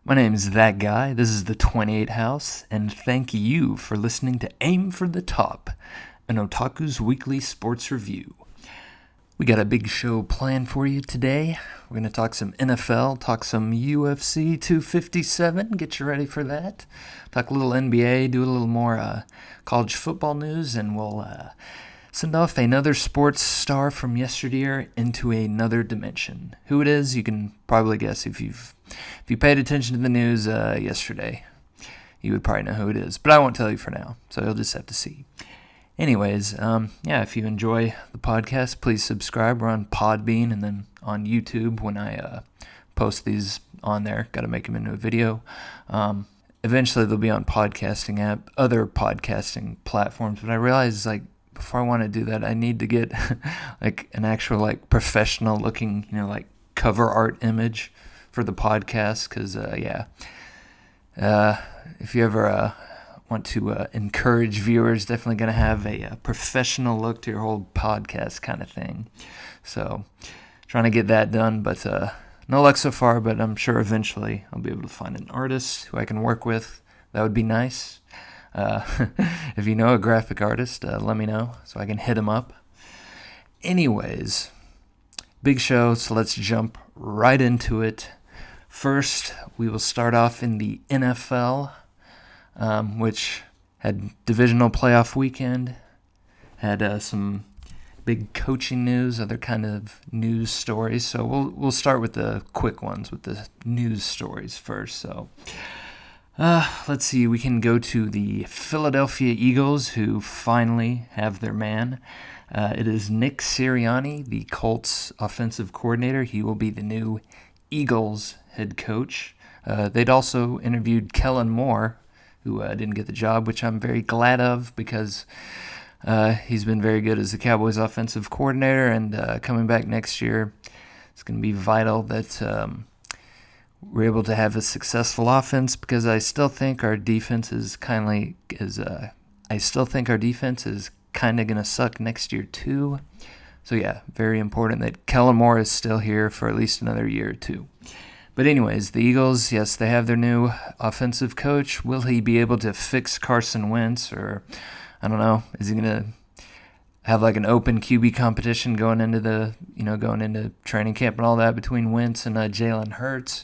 My name is That Guy. This is the 28th and thank you for listening to Aim for the Top, an Otaku's weekly sports review. We got a big show planned for you today. We're going to talk some NFL, talk some UFC 257, get you ready for that. Talk a little NBA, do a little more college football news, and we'll send off another sports star from yesteryear into another dimension. Who it is, you can probably guess if you paid attention to the news yesterday. You would probably know who it is, but I won't tell you for now, so you'll just have to see. Anyways, if you enjoy the podcast, please subscribe. We're on Podbean and then on YouTube when I post these on there. Got to make them into a video. Eventually, they'll be on other podcasting platforms, but I realize, before I want to do that, I need to get, an actual, professional looking, cover art image for the podcast, because, if you ever want to encourage viewers, definitely going to have a professional look to your whole podcast kind of thing. So, trying to get that done, but no luck so far, but I'm sure eventually I'll be able to find an artist who I can work with. That would be nice. If you know a graphic artist, let me know so I can hit him up. Anyways, big show, so let's jump right into it. First, we will start off in the NFL, which had divisional playoff weekend, had some big coaching news, other kind of news stories. So we'll start with the quick ones, with the news stories first. So let's see, we can go to the Philadelphia Eagles, who finally have their man. It is Nick Sirianni, the Colts offensive coordinator. He will be the new Eagles head coach. They'd also interviewed Kellen Moore, who didn't get the job, which I'm very glad of, because he's been very good as the Cowboys offensive coordinator, and coming back next year, it's going to be vital that we're able to have a successful offense, because I still think our defense is kind of going to suck next year too. So yeah, very important that Kellen Moore is still here for at least another year or two. But anyways, the Eagles, yes, they have their new offensive coach. Will he be able to fix Carson Wentz, or I don't know, is he going to have an open QB competition going into training camp and all that between Wentz and Jalen Hurts?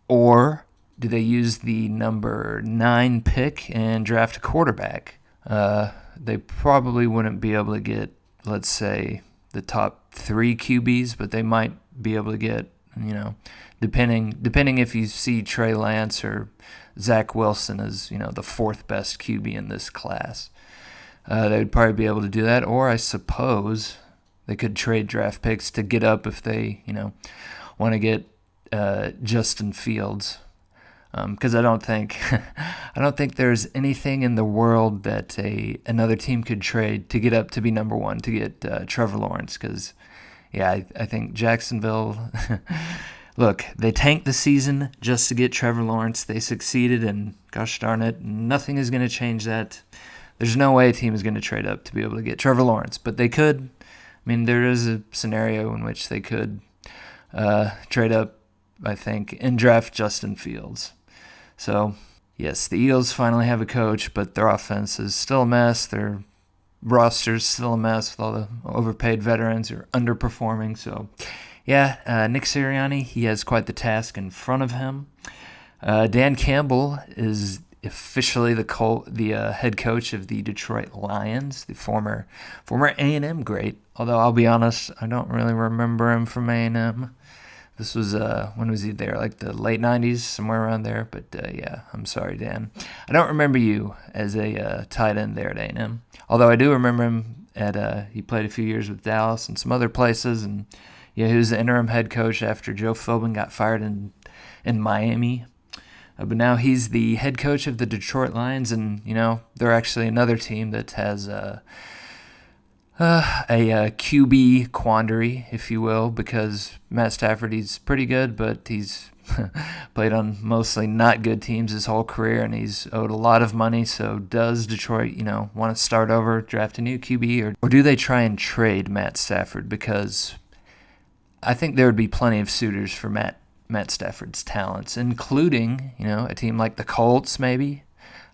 Or do they use the number 9 pick and draft a quarterback? They probably wouldn't be able to get, let's say, the top 3 QBs, but they might be able to get, depending if you see Trey Lance or Zach Wilson as, the 4th best QB in this class. They would probably be able to do that, or I suppose they could trade draft picks to get up if they, want to get Justin Fields, because I don't think there's anything in the world that another team could trade to get up to be number 1 to get Trevor Lawrence. Because I think Jacksonville. Look, they tanked the season just to get Trevor Lawrence. They succeeded, and gosh darn it, nothing is going to change that. There's no way a team is going to trade up to be able to get Trevor Lawrence, but they could. I mean, there is a scenario in which they could trade up, I think, and draft Justin Fields. So, yes, the Eagles finally have a coach, but their offense is still a mess. Their roster's still a mess with all the overpaid veterans who are underperforming. So, Nick Sirianni, he has quite the task in front of him. Dan Campbell is officially the head coach of the Detroit Lions, the former A&M great. Although I'll be honest, I don't really remember him from A&M. This was, when was he there? The late 90s, somewhere around there. But, I'm sorry, Dan. I don't remember you as a tight end there at A&M. Although I do remember him he played a few years with Dallas and some other places. And, he was the interim head coach after Joe Philbin got fired in Miami. But now he's the head coach of the Detroit Lions. And, they're actually another team that has a QB quandary, if you will, because Matt Stafford, he's pretty good, but he's played on mostly not good teams his whole career, and he's owed a lot of money. So does Detroit, want to start over, draft a new QB, or do they try and trade Matt Stafford? Because I think there would be plenty of suitors for Matt Matt Stafford's talents, including, a team like the Colts, maybe,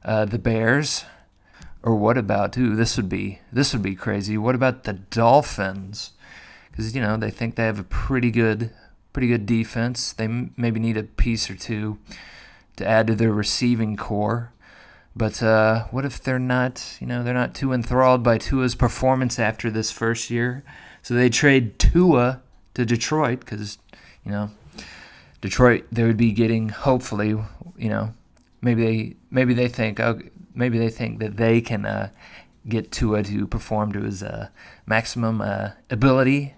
the Bears, or what about, this would be crazy. What about the Dolphins? Because, they think they have a pretty good defense. They maybe need a piece or two to add to their receiving core. But what if they're not too enthralled by Tua's performance after this first year? So they trade Tua to Detroit because, Detroit, they would be getting, hopefully, maybe they think that they can get Tua to perform to his maximum ability.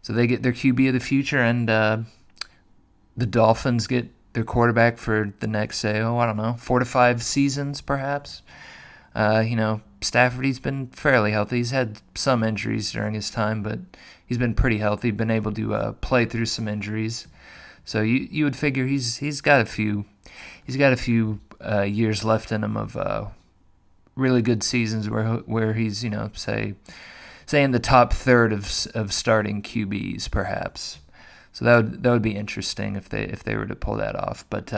So they get their QB of the future, and the Dolphins get their quarterback for the next, 4 to 5 seasons, perhaps. Stafford, he's been fairly healthy. He's had some injuries during his time, but he's been pretty healthy, been able to play through some injuries. So you would figure he's got a few years left in him of really good seasons where he's say in the top third of starting QBs, perhaps. So that would be interesting if they were to pull that off. But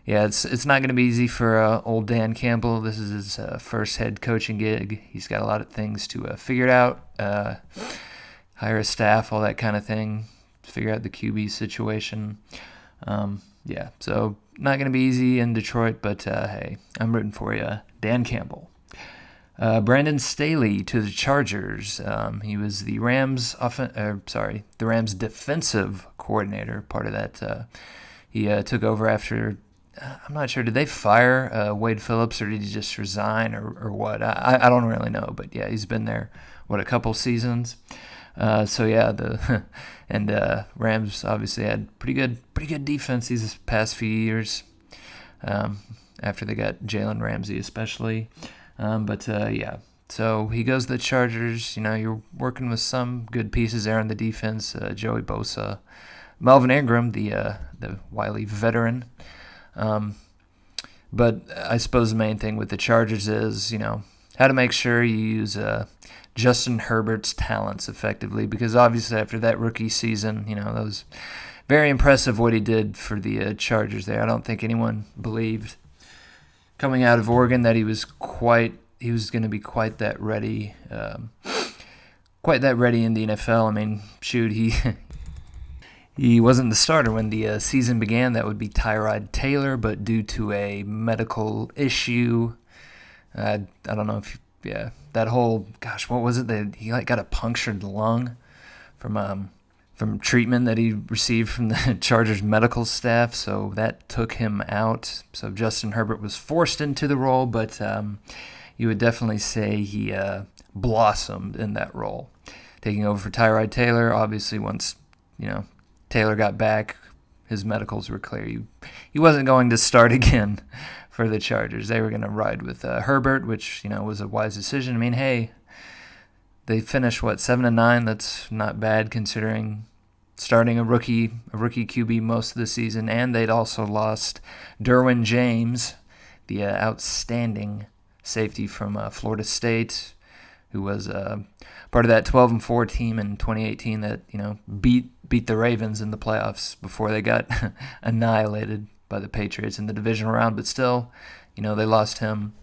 it's not going to be easy for old Dan Campbell. This is his first head coaching gig. He's got a lot of things to figure it out, hire a staff, all that kind of thing, figure out the QB situation. So not going to be easy in Detroit, but hey, I'm rooting for you, Dan Campbell. Brandon Staley to the Chargers. He was the Rams defensive coordinator. Part of that, he took over after. I'm not sure. Did they fire Wade Phillips, or did he just resign, or what? I don't really know. But yeah, he's been there a couple seasons. The Rams obviously had pretty good defense these past few years. After they got Jalen Ramsey, especially. So he goes to the Chargers. You're working with some good pieces there on the defense. Joey Bosa, Melvin Ingram, the wily veteran. But I suppose the main thing with the Chargers is, how to make sure you use Justin Herbert's talents effectively, because obviously after that rookie season, that was very impressive what he did for the Chargers there. I don't think anyone believed coming out of Oregon that he was going to be quite that ready in the NFL. I mean, shoot, he wasn't the starter when the season began. That would be Tyrod Taylor, but due to a medical issue, I don't know if that whole, what was it that he got a punctured lung from treatment that he received from the Chargers medical staff, so that took him out. So Justin Herbert was forced into the role, but you would definitely say he blossomed in that role, taking over for Tyrod Taylor. Obviously, once Taylor got back, his medicals were clear. He wasn't going to start again for the Chargers. They were going to ride with Herbert, which was a wise decision. I mean, hey, they finished 7-9. That's not bad considering starting a rookie QB most of the season, and they'd also lost Derwin James, the outstanding safety from Florida State, who was part of that 12-4 team in 2018 that beat the Ravens in the playoffs before they got annihilated by the Patriots in the divisional round. But still, they lost him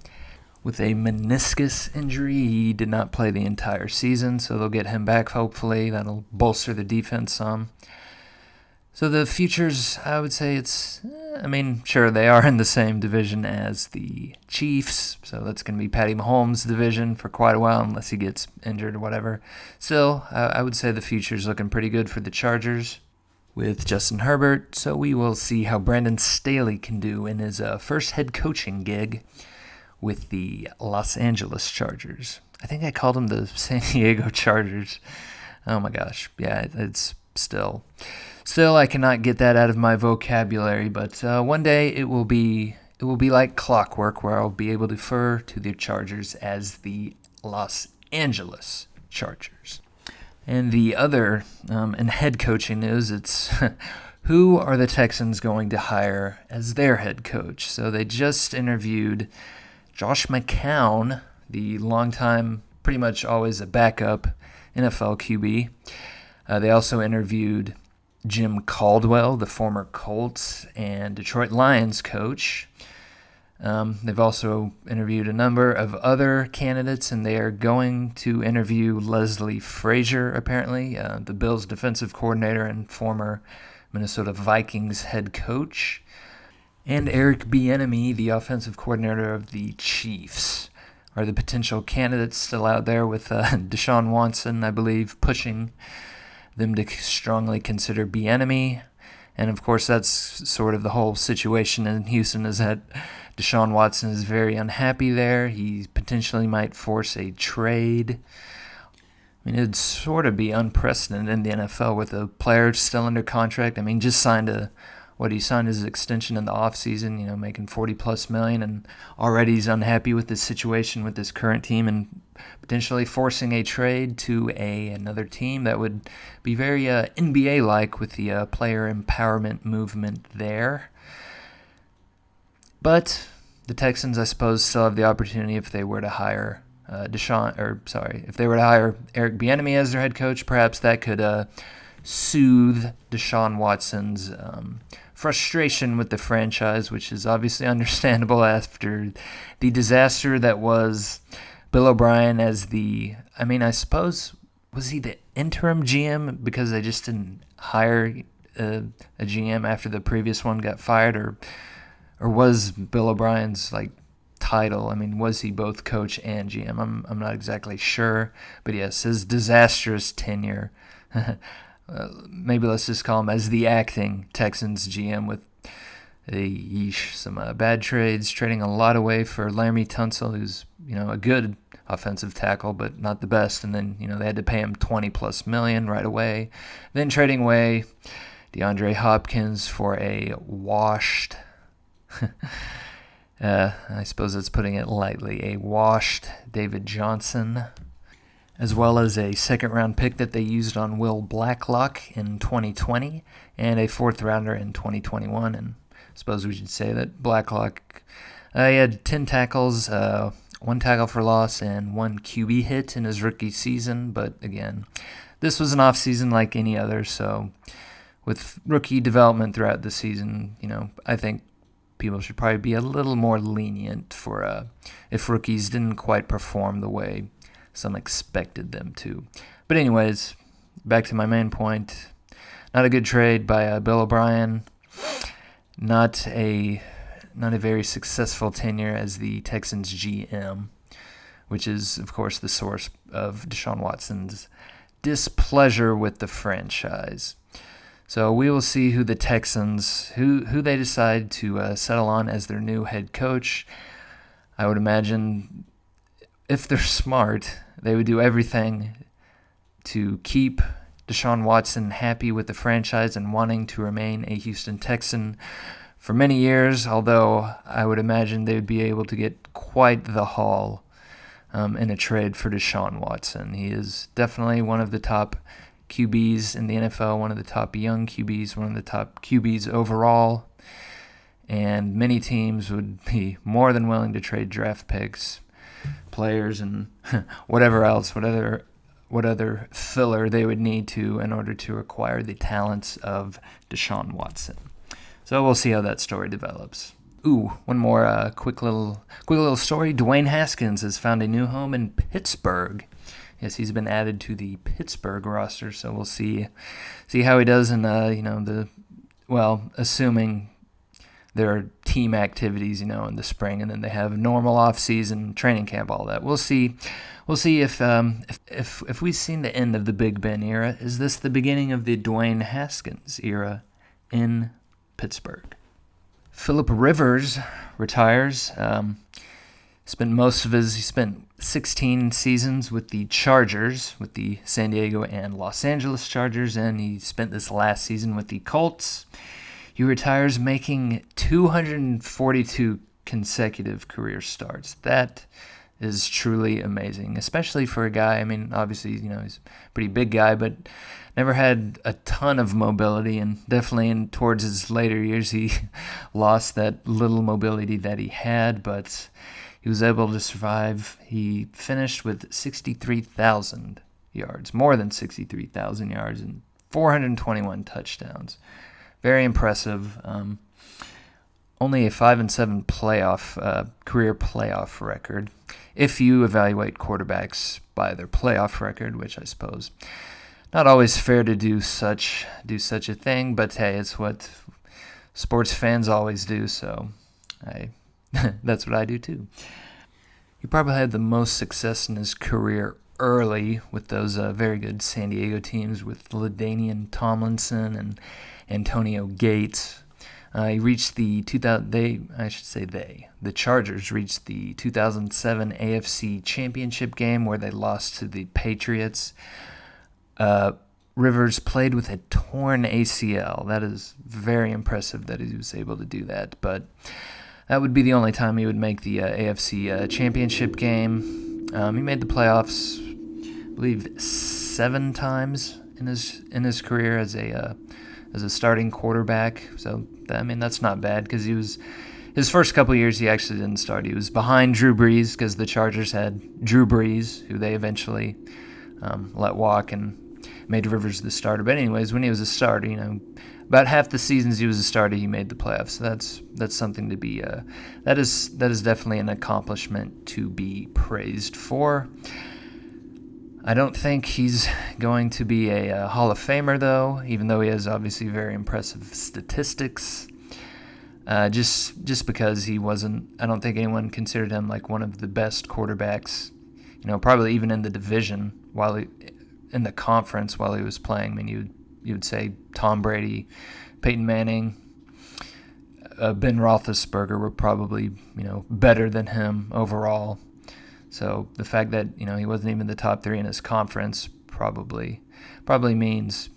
with a meniscus injury. He did not play the entire season, so they'll get him back hopefully. That'll bolster the defense some. So the futures, I would say sure, they are in the same division as the Chiefs, so that's going to be Patty Mahomes' division for quite a while unless he gets injured or whatever. Still, I would say the future's looking pretty good for the Chargers with Justin Herbert, so we will see how Brandon Staley can do in his first head coaching gig with the Los Angeles Chargers. I think I called them the San Diego Chargers. Oh my gosh, yeah, it's still I cannot get that out of my vocabulary, but one day it will be like clockwork where I'll be able to refer to the Chargers as the Los Angeles Chargers. And the other, in head coaching news, it's who are the Texans going to hire as their head coach? So they just interviewed Josh McCown, the longtime, pretty much always a backup NFL QB. They also interviewed Jim Caldwell, the former Colts and Detroit Lions coach. They've also interviewed a number of other candidates, and they are going to interview Leslie Frazier, apparently, the Bills' defensive coordinator and former Minnesota Vikings head coach, and Eric Bieniemy, the offensive coordinator of the Chiefs, are the potential candidates still out there, with Deshaun Watson, I believe, pushing them to strongly consider Bieniemy. And of course, that's sort of the whole situation in Houston, is that Deshaun Watson is very unhappy there. He potentially might force a trade. I mean, it'd sort of be unprecedented in the NFL with a player still under contract. I mean, just he signed his extension in the offseason, making $40+ million, and already he's unhappy with his situation with his current team and potentially forcing a trade to another team. That would be very NBA-like with the player empowerment movement there. But the Texans, I suppose, still have the opportunity if they were to hire if they were to hire Eric Bieniemy as their head coach. Perhaps that could soothe Deshaun Watson's frustration with the franchise, which is obviously understandable after the disaster that was Bill O'Brien as I suppose, was he the interim GM because they just didn't hire a GM after the previous one got fired, or was Bill O'Brien's title? I mean, was he both coach and GM? I'm not exactly sure, but yes, his disastrous tenure. Maybe let's just call him as the acting Texans GM, with some bad trades, trading a lot away for Laramie Tunsil, who's a good offensive tackle, but not the best. And then they had to pay him $20+ million right away. Then trading away DeAndre Hopkins for a washed, I suppose that's putting it lightly, a washed David Johnson, as well as a second-round pick that they used on Will Blacklock in 2020, and a fourth-rounder in 2021. And I suppose we should say that Blacklock, he had 10 tackles, 1 tackle for loss, and 1 QB hit in his rookie season. But again, this was an off-season like any other, so with rookie development throughout the season, I think people should probably be a little more lenient for if rookies didn't quite perform the way some expected them to. But anyways, back to my main point. Not a good trade by Bill O'Brien. Not a very successful tenure as the Texans GM, which is, of course, the source of Deshaun Watson's displeasure with the franchise. So we will see who the Texans, who they decide to settle on as their new head coach. I would imagine, if they're smart, they would do everything to keep Deshaun Watson happy with the franchise and wanting to remain a Houston Texan for many years, although I would imagine they would be able to get quite the haul in a trade for Deshaun Watson. He is definitely one of the top QBs in the NFL, one of the top young QBs, one of the top QBs overall, and many teams would be more than willing to trade draft picks, players, and whatever else, what other filler they would need to in order to acquire the talents of Deshaun Watson. So we'll see how that story develops. One more quick little story. Dwayne Haskins has found a new home in Pittsburgh. Yes, he's been added to the Pittsburgh roster, so we'll see how he does in assuming there are team activities, in the spring, and then they have normal off-season training camp, all that. We'll see if we've seen the end of the Big Ben era. Is this the beginning of the Dwayne Haskins era in Pittsburgh? Phillip Rivers retires. He spent 16 seasons with the Chargers, with the San Diego and Los Angeles Chargers, and he spent this last season with the Colts. He retires making 242 consecutive career starts. That is truly amazing, especially for a guy, obviously, he's a pretty big guy, but never had a ton of mobility, and definitely towards his later years, he lost that little mobility that he had, but he was able to survive. He finished with 63,000 yards, more than 63,000 yards, and 421 touchdowns. Very impressive. Only a 5-7 career playoff record. If you evaluate quarterbacks by their playoff record, which I suppose not always fair to do such a thing, but hey, it's what sports fans always do, so that's what I do too. He probably had the most success in his career early with those very good San Diego teams with LaDainian Tomlinson and Antonio Gates. He reached the Chargers reached the 2007 AFC Championship game where they lost to the Patriots. Rivers played with a torn ACL. That is very impressive that he was able to do that, but that would be the only time he would make the AFC Championship game. He made the playoffs, I believe, 7 times in his career as a starting quarterback. So that's not bad because his first couple years he actually didn't start. He was behind Drew Brees because the Chargers had Drew Brees, who they eventually let walk and made Rivers the starter. But anyways, when he was a starter, about half the seasons he was a starter, he made the playoffs. So that's something to be that is definitely an accomplishment to be praised for. I don't think he's going to be a Hall of Famer, though, even though he has obviously very impressive statistics. Just because he wasn't, I don't think anyone considered him like one of the best quarterbacks, probably even in the division in the conference while he was playing. I mean, you would say Tom Brady, Peyton Manning, Ben Roethlisberger were probably, better than him overall. So the fact that, he wasn't even the top 3 in his conference probably means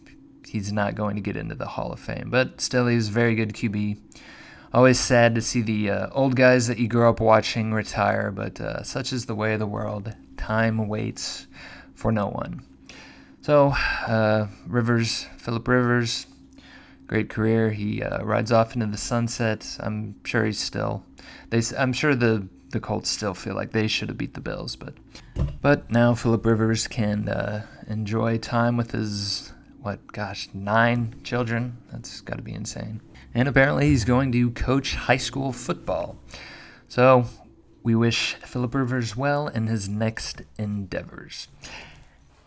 he's not going to get into the Hall of Fame. But still, he's a very good QB. Always sad to see the old guys that you grew up watching retire, but such is the way of the world. Time waits for no one. So, Phillip Rivers, great career. He rides off into the sunset. I'm sure the Colts still feel like they should have beat the Bills, but now Phillip Rivers can enjoy time with his 9 children. That's got to be insane. And apparently he's going to coach high school football. So we wish Phillip Rivers well in his next endeavors.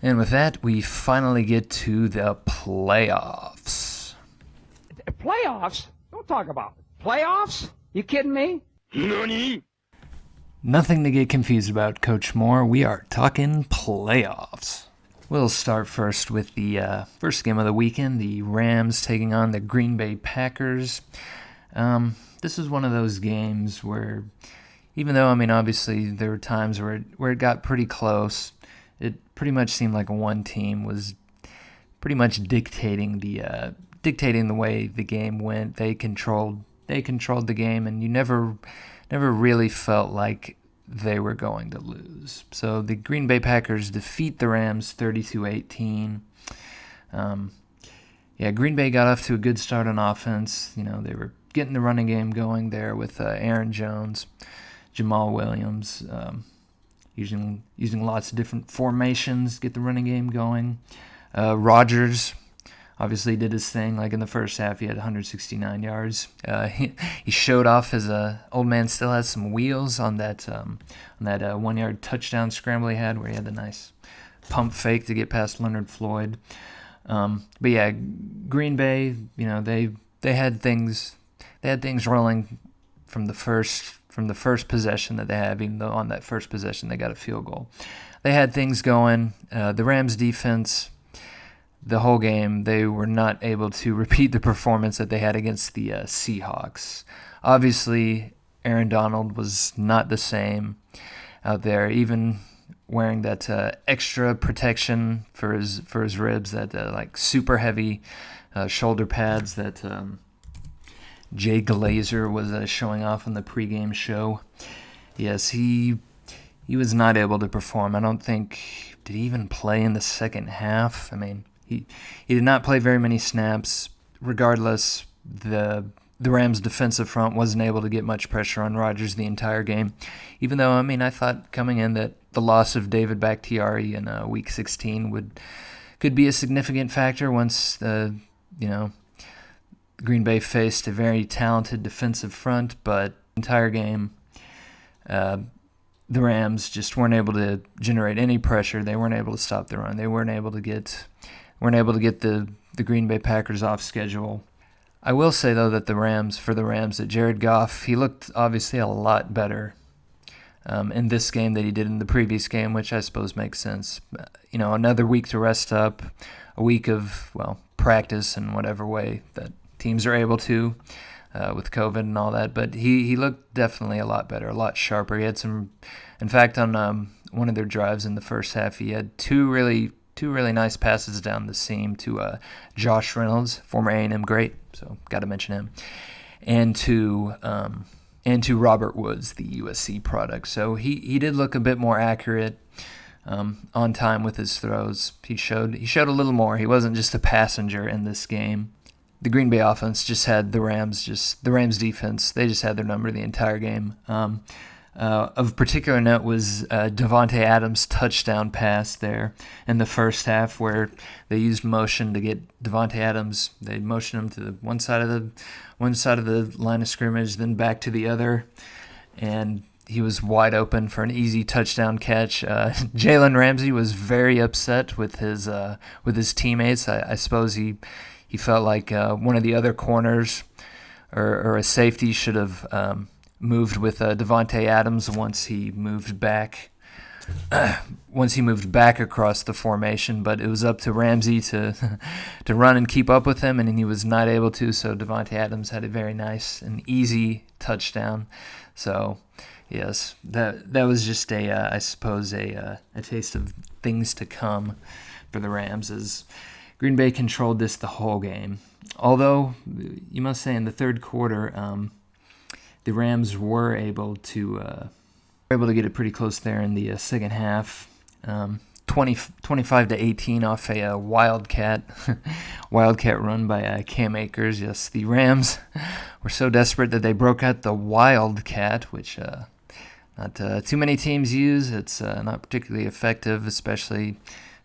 And with that, we finally get to the playoffs. Playoffs? Don't talk about it. Playoffs? You kidding me? NANI? Nothing to get confused about, Coach Moore. We are talking playoffs. We'll start first with the first game of the weekend, the Rams taking on the Green Bay Packers. This is one of those games where, even though, obviously there were times where it got pretty close, it pretty much seemed like one team was pretty much dictating the way the game went. They controlled the game, and you never really felt like they were going to lose. So the Green Bay Packers defeat the Rams 32-18. Green Bay got off to a good start on offense. They were getting the running game going there with Aaron Jones, Jamal Williams, using lots of different formations, get the running game going. Rodgers obviously did his thing. Like in the first half, he had 169 yards. He showed off his old man still has some wheels on that 1-yard touchdown scramble he had, where he had the nice pump fake to get past Leonard Floyd. But yeah, Green Bay, they had things rolling from the first possession that they have. Even though on that first possession they got a field goal, they had things going. The Rams defense, the whole game, they were not able to repeat the performance that they had against the Seahawks. Obviously, Aaron Donald was not the same out there, even wearing that extra protection for his ribs, that super heavy shoulder pads that Jay Glazer was showing off on the pregame show. Yes, he was not able to perform. I don't think, did he even play in the second half? He did not play very many snaps. Regardless, the Rams' defensive front wasn't able to get much pressure on Rodgers the entire game. Even though, I thought coming in that the loss of David Bakhtiari in Week 16 would could be a significant factor once Green Bay faced a very talented defensive front, but the entire game, the Rams just weren't able to generate any pressure. They weren't able to stop the run. They weren't able to get the Green Bay Packers off schedule. I will say though that that Jared Goff, he looked obviously a lot better in this game that he did in the previous game, which I suppose makes sense. Another week to rest up, a week of practice in whatever way that teams are able to with COVID and all that, but he looked definitely a lot better, a lot sharper. He had in fact, on one of their drives in the first half, he had two really nice passes down the seam to Josh Reynolds, former A&M great, so got to mention him, and to Robert Woods, the USC product. So he did look a bit more accurate, on time with his throws. He showed a little more. He wasn't just a passenger in this game. The Green Bay offense just had the Rams defense. They just had their number the entire game. Of particular note was Davante Adams' touchdown pass there in the first half, where they used motion to get Davante Adams. They motioned him to the one side of the line of scrimmage, then back to the other, and he was wide open for an easy touchdown catch. Jalen Ramsey was very upset with his teammates. I suppose he felt like one of the other corners or a safety should have moved with Davante Adams once he moved back across the formation. But it was up to Ramsey to run and keep up with him, and he was not able to. So Davante Adams had a very nice and easy touchdown. So yes, that was just I suppose a taste of things to come for the Rams as Green Bay controlled this the whole game. Although, you must say, in the third quarter, the Rams were able to get it pretty close there in the second half. 25-18 off a wildcat run by Cam Akers. Yes, the Rams were so desperate that they broke out the wildcat, which not too many teams use. It's not particularly effective, especially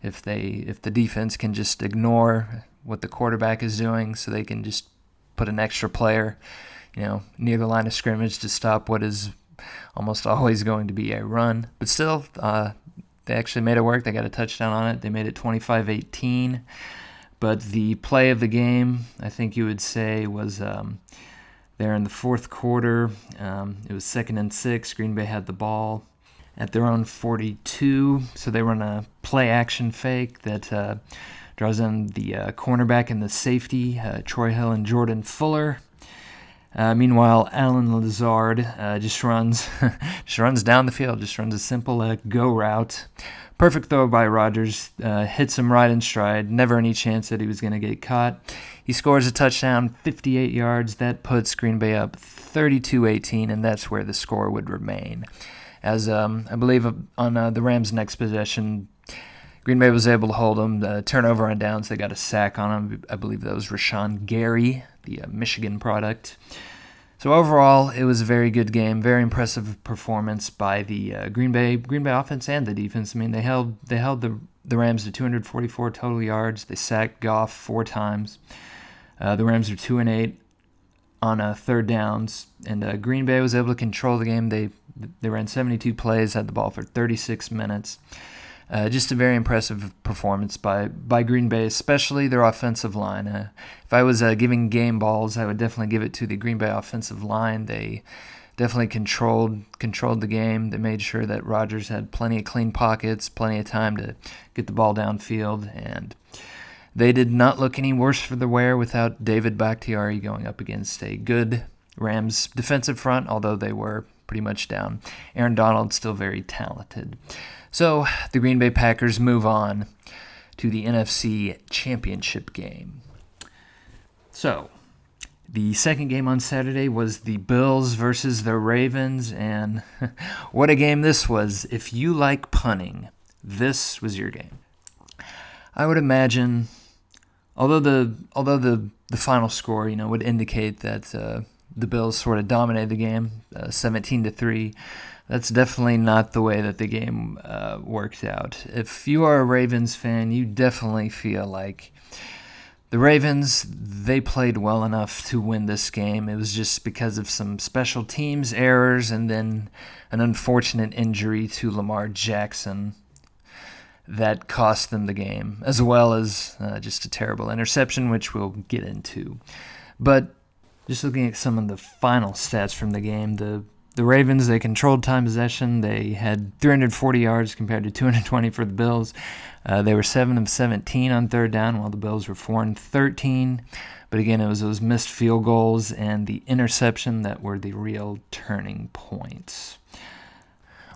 if the defense can just ignore what the quarterback is doing, so they can just put an extra player, near the line of scrimmage to stop what is almost always going to be a run. But still, they actually made it work. They got a touchdown on it. They made it 25-18. But the play of the game, I think you would say, was there in the fourth quarter. It was 2nd and 6. Green Bay had the ball at their own 42, so they run a play-action fake that draws in the cornerback and the safety, Troy Hill and Jordan Fuller. Meanwhile, Alan Lazard just runs down the field, just runs a simple go route. Perfect throw by Rodgers, hits him right in stride, never any chance that he was going to get caught. He scores a touchdown, 58 yards. That puts Green Bay up 32-18, and that's where the score would remain. As I believe on the Rams' next possession, Green Bay was able to hold them. The turnover on downs, they got a sack on him. I believe that was Rashawn Gary, the Michigan product. So overall, it was a very good game, very impressive performance by the Green Bay offense and the defense. I mean, they held the Rams to 244 total yards. They sacked Goff 4 times. The Rams are 2-8 on third downs, and Green Bay was able to control the game. They ran 72 plays, had the ball for 36 minutes. Just a very impressive performance by Green Bay, especially their offensive line. If I was giving game balls, I would definitely give it to the Green Bay offensive line. They definitely controlled the game. They made sure that Rodgers had plenty of clean pockets, plenty of time to get the ball downfield, and they did not look any worse for the wear without David Bakhtiari going up against a good Rams defensive front, although they were pretty much down. Aaron Donald still very talented. So the Green Bay Packers move on to the NFC Championship game. So the second game on Saturday was the Bills versus the Ravens, and what a game this was. If you like punting, this was your game. I would imagine, although the final score, would indicate that the Bills sort of dominated the game, 17-3. That's definitely not the way that the game worked out. If you are a Ravens fan, you definitely feel like the Ravens, they played well enough to win this game. It was just because of some special teams errors and then an unfortunate injury to Lamar Jackson that cost them the game, as well as just a terrible interception, which we'll get into. But just looking at some of the final stats from the game, the Ravens, they controlled time possession. They had 340 yards compared to 220 for the Bills. They were 7 of 17 on third down, while the Bills were 4 and 13. But again, it was those missed field goals and the interception that were the real turning points.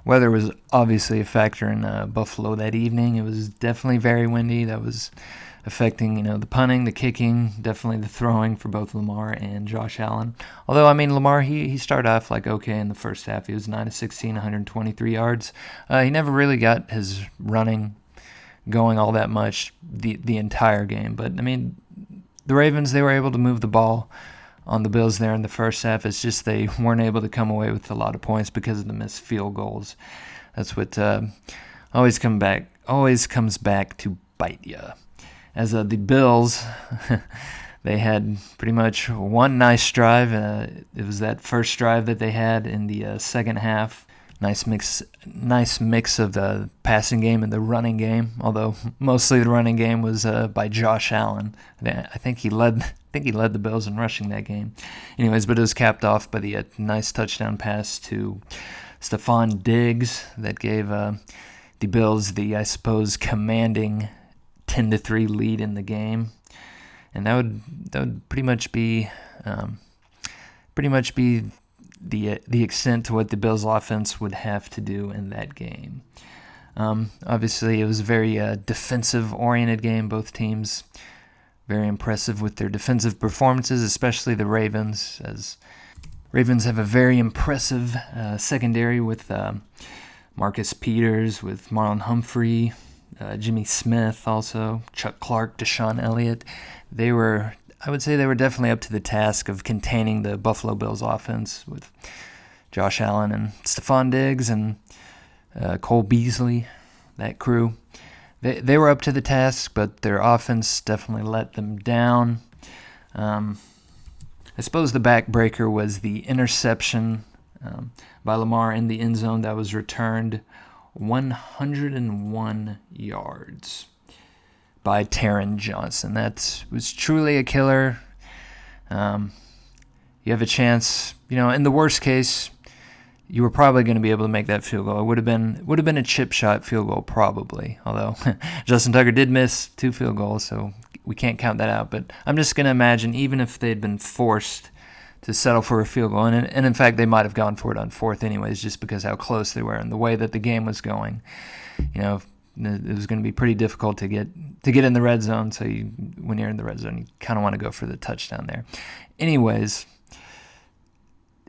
Weather was obviously a factor in Buffalo that evening. It was definitely very windy. That was affecting, the punting, the kicking, definitely the throwing for both Lamar and Josh Allen. Although, Lamar, he started off okay in the first half. He was 9 of 16, 123 yards. He never really got his running going all that much the entire game. But, the Ravens, they were able to move the ball on the Bills there in the first half. It's just they weren't able to come away with a lot of points because of the missed field goals. That's what always comes back to bite you. As the Bills, they had pretty much one nice drive. It was that first drive that they had in the second half. Nice mix of the passing game and the running game. Although mostly the running game was by Josh Allen. I think he led the Bills in rushing that game. Anyways, but it was capped off by the nice touchdown pass to Stephon Diggs that gave the Bills the, I suppose, commanding 10-3 lead in the game, and that would pretty much be the extent to what the Bills' offense would have to do in that game. Obviously, it was a very defensive-oriented game. Both teams very impressive with their defensive performances, especially the Ravens, as Ravens have a very impressive secondary with Marcus Peters, with Marlon Humphrey, Jimmy Smith, also Chuck Clark, Deshaun Elliott. I would say they were definitely up to the task of containing the Buffalo Bills offense with Josh Allen and Stephon Diggs and Cole Beasley, that crew. They were up to the task, but their offense definitely let them down. I suppose the backbreaker was the interception by Lamar in the end zone that was returned 101 yards by Taron Johnson. That was truly a killer. You have a chance, in the worst case, you were probably going to be able to make that field goal. It would have been a chip shot field goal probably, although Justin Tucker did miss 2 field goals, so we can't count that out. But I'm just going to imagine, even if they'd been forced to settle for a field goal, and in fact they might have gone for it on 4th anyways, just because how close they were and the way that the game was going. It was going to be pretty difficult to get in the red zone. So when you're in the red zone, you kind of want to go for the touchdown there. Anyways,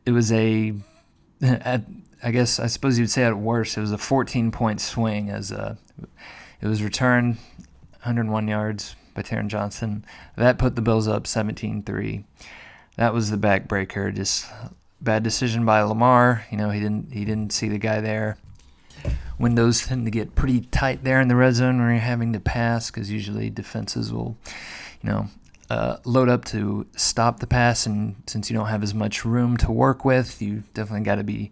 it was I suppose you'd say at worst, it was a 14-point swing as it was returned 101 yards by Taron Johnson. That put the Bills up 17-3. That was the backbreaker. Just bad decision by Lamar. He didn't see the guy there. Windows tend to get pretty tight there in the red zone when you're having to pass, because usually defenses will, load up to stop the pass, and since you don't have as much room to work with, you definitely got to be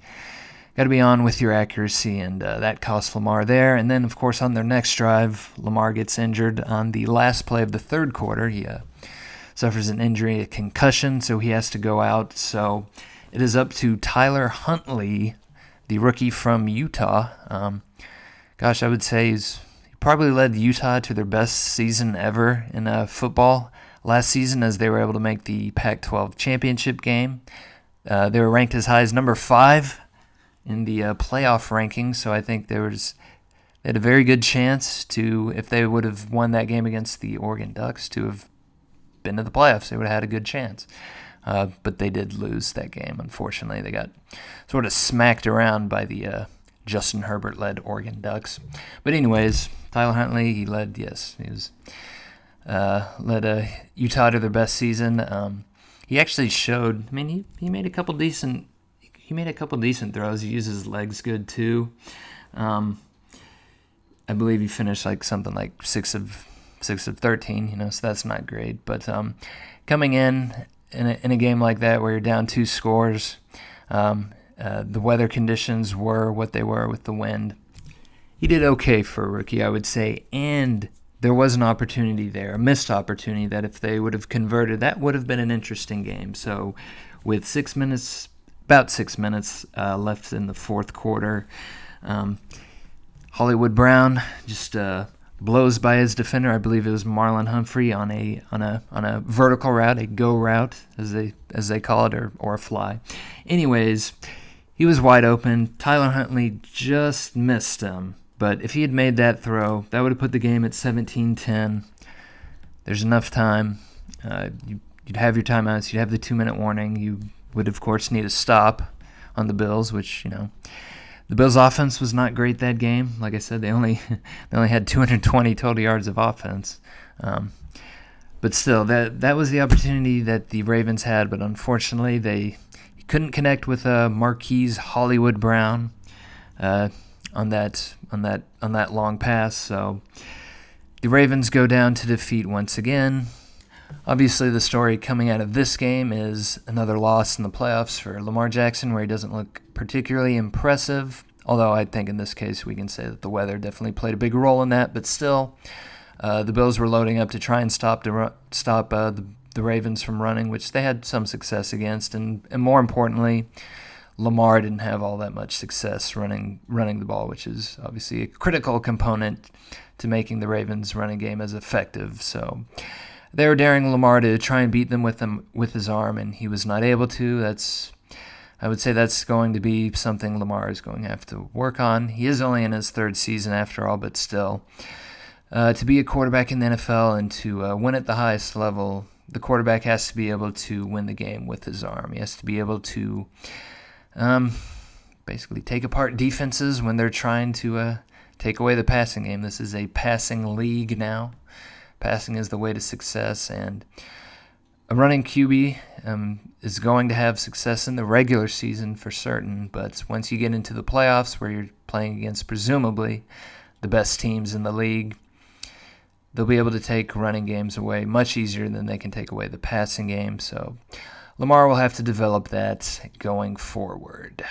on with your accuracy, and that cost Lamar there. And then, of course, on their next drive, Lamar gets injured on the last play of the third quarter. He suffers an injury, a concussion, so he has to go out. So it is up to Tyler Huntley, the rookie from Utah. I would say he probably led Utah to their best season ever in football last season, as they were able to make the Pac-12 championship game. They were ranked as high as number 5 in the playoff rankings, so I think they had a very good chance to, if they would have won that game against the Oregon Ducks, to have been to the playoffs. They would have had a good chance. But they did lose that game, unfortunately. They got sort of smacked around by the Justin Herbert-led Oregon Ducks. But anyways, Tyler Huntley, he led Utah to their best season. he actually showed. I mean, he made a couple decent. He made a couple decent throws. He used his legs good too. I believe he finished like something like 6 of 13. So that's not great. But coming in a game like that where you're down 2 scores, the weather conditions were what they were with the wind. He did okay for a rookie, I would say, and there was an opportunity there, a missed opportunity that if they would have converted, that would have been an interesting game. So with about 6 minutes left in the fourth quarter, Hollywood Brown just blows by his defender. I believe it was Marlon Humphrey on a vertical route, a go route as they call it, or a fly. Anyways, he was wide open. Tyler Huntley just missed him. But if he had made that throw, that would have put the game at 17-10. There's enough time. You'd have your timeouts. You'd have the 2-minute warning. You would, of course, need a stop on the Bills, which, the Bills' offense was not great that game. Like I said, they only had 220 total yards of offense. But still, that was the opportunity that the Ravens had. But unfortunately, they couldn't connect with Marquise Hollywood Brown on that long pass. So the Ravens go down to defeat once again. Obviously, the story coming out of this game is another loss in the playoffs for Lamar Jackson, where he doesn't look particularly impressive. Although I think in this case we can say that the weather definitely played a big role in that. But still, the Bills were loading up to try and stop the Ravens from running, which they had some success against. And more importantly, Lamar didn't have all that much success running the ball, which is obviously a critical component to making the Ravens' running game as effective. So they were daring Lamar to try and beat them with his arm, and he was not able to. I would say that's going to be something Lamar is going to have to work on. He is only in his 3rd season after all, but still, to be a quarterback in the NFL and to win at the highest level, the quarterback has to be able to win the game with his arm. He has to be able to basically take apart defenses when they're trying to take away the passing game. This is a passing league now. Passing is the way to success, and a running QB is going to have success in the regular season for certain, but once you get into the playoffs where you're playing against presumably the best teams in the league, they'll be able to take running games away much easier than they can take away the passing game. So Lamar will have to develop that going forward.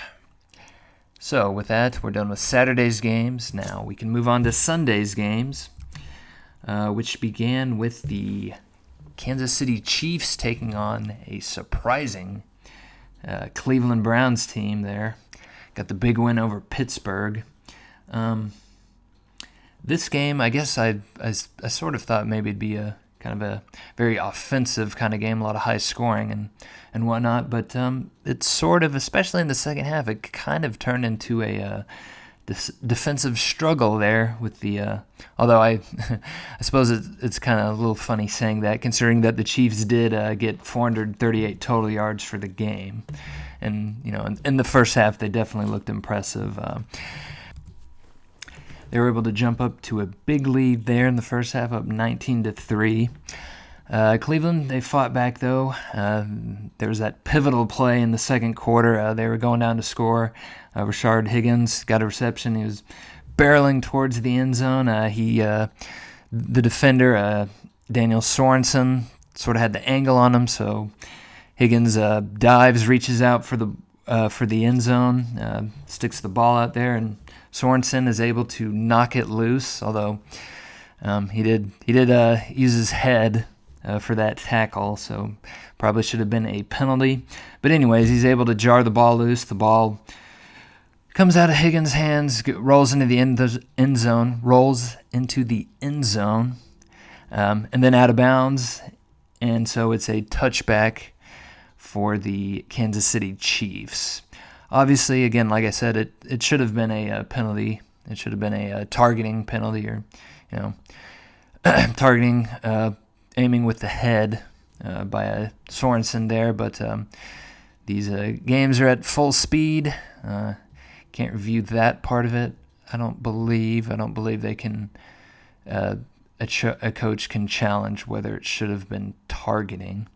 So with that, we're done with Saturday's games. Now we can move on to Sunday's games, which began with the Kansas City Chiefs taking on a surprising Cleveland Browns team there. Got the big win over Pittsburgh. This game, I guess I sort of thought maybe it'd be a kind of a very offensive kind of game, a lot of high scoring and whatnot, but it's sort of, especially in the second half, it kind of turned into a defensive struggle there with the although I suppose it's kind of a little funny saying that, considering that the Chiefs did get 438 total yards for the game, and in the first half they definitely looked impressive. They were able to jump up to a big lead there in the first half, up 19-3. Cleveland, they fought back though. There was that pivotal play in the second quarter. They were going down to score. Rashard Higgins got a reception. He was barreling towards the end zone. The defender, Daniel Sorensen, sort of had the angle on him, so Higgins dives, reaches out for the end zone, sticks the ball out there, and Sorensen is able to knock it loose, although he did use his head for that tackle, so probably should have been a penalty. But anyways, he's able to jar the ball loose. The ball comes out of Higgins' hands, rolls into the end zone, and then out of bounds. And so it's a touchback for the Kansas City Chiefs. Obviously, again, like I said, it should have been a penalty. It should have been a targeting penalty, or targeting, aiming with the head by a Sorensen there. But these games are at full speed. Can't review that part of it. I don't believe they can. A coach can challenge whether it should have been targeting.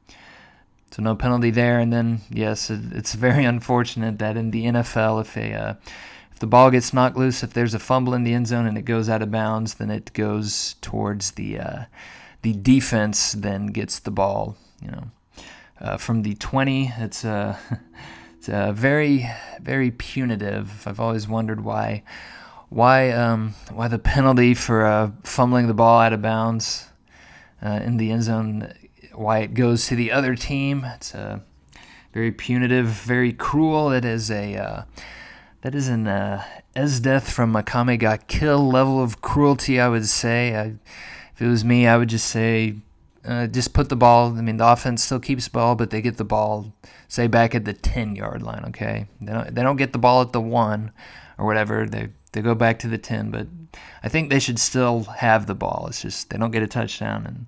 So no penalty there. And then, yes, it's very unfortunate that in the NFL, if the ball gets knocked loose, if there's a fumble in the end zone and it goes out of bounds, then it goes towards the defense, then gets the ball, from the 20. It's very, very punitive. I've always wondered why the penalty for fumbling the ball out of bounds in the end zone, why it goes to the other team. It's very punitive, very cruel. That is an Esdeath from Akame ga Kill level of cruelty, I would say. If it was me, I would just say, just put the ball. I mean, the offense still keeps the ball, but they get the ball, say, back at the 10-yard line. Okay, they don't get the ball at the 1 or whatever. They go back to the 10, but I think they should still have the ball. It's just they don't get a touchdown and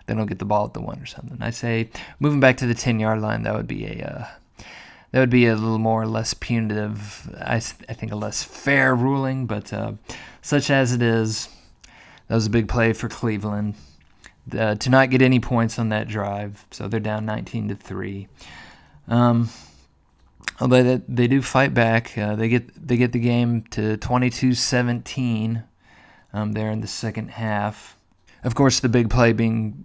they don't get the ball at the 1 or something. I say moving back to the 10-yard line, that would be a little more or less punitive. I think a less fair ruling, but such as it is, that was a big play for Cleveland to not get any points on that drive. So they're down 19-3. Although they do fight back, they get the game to 22-17 there in the second half. Of course, the big play being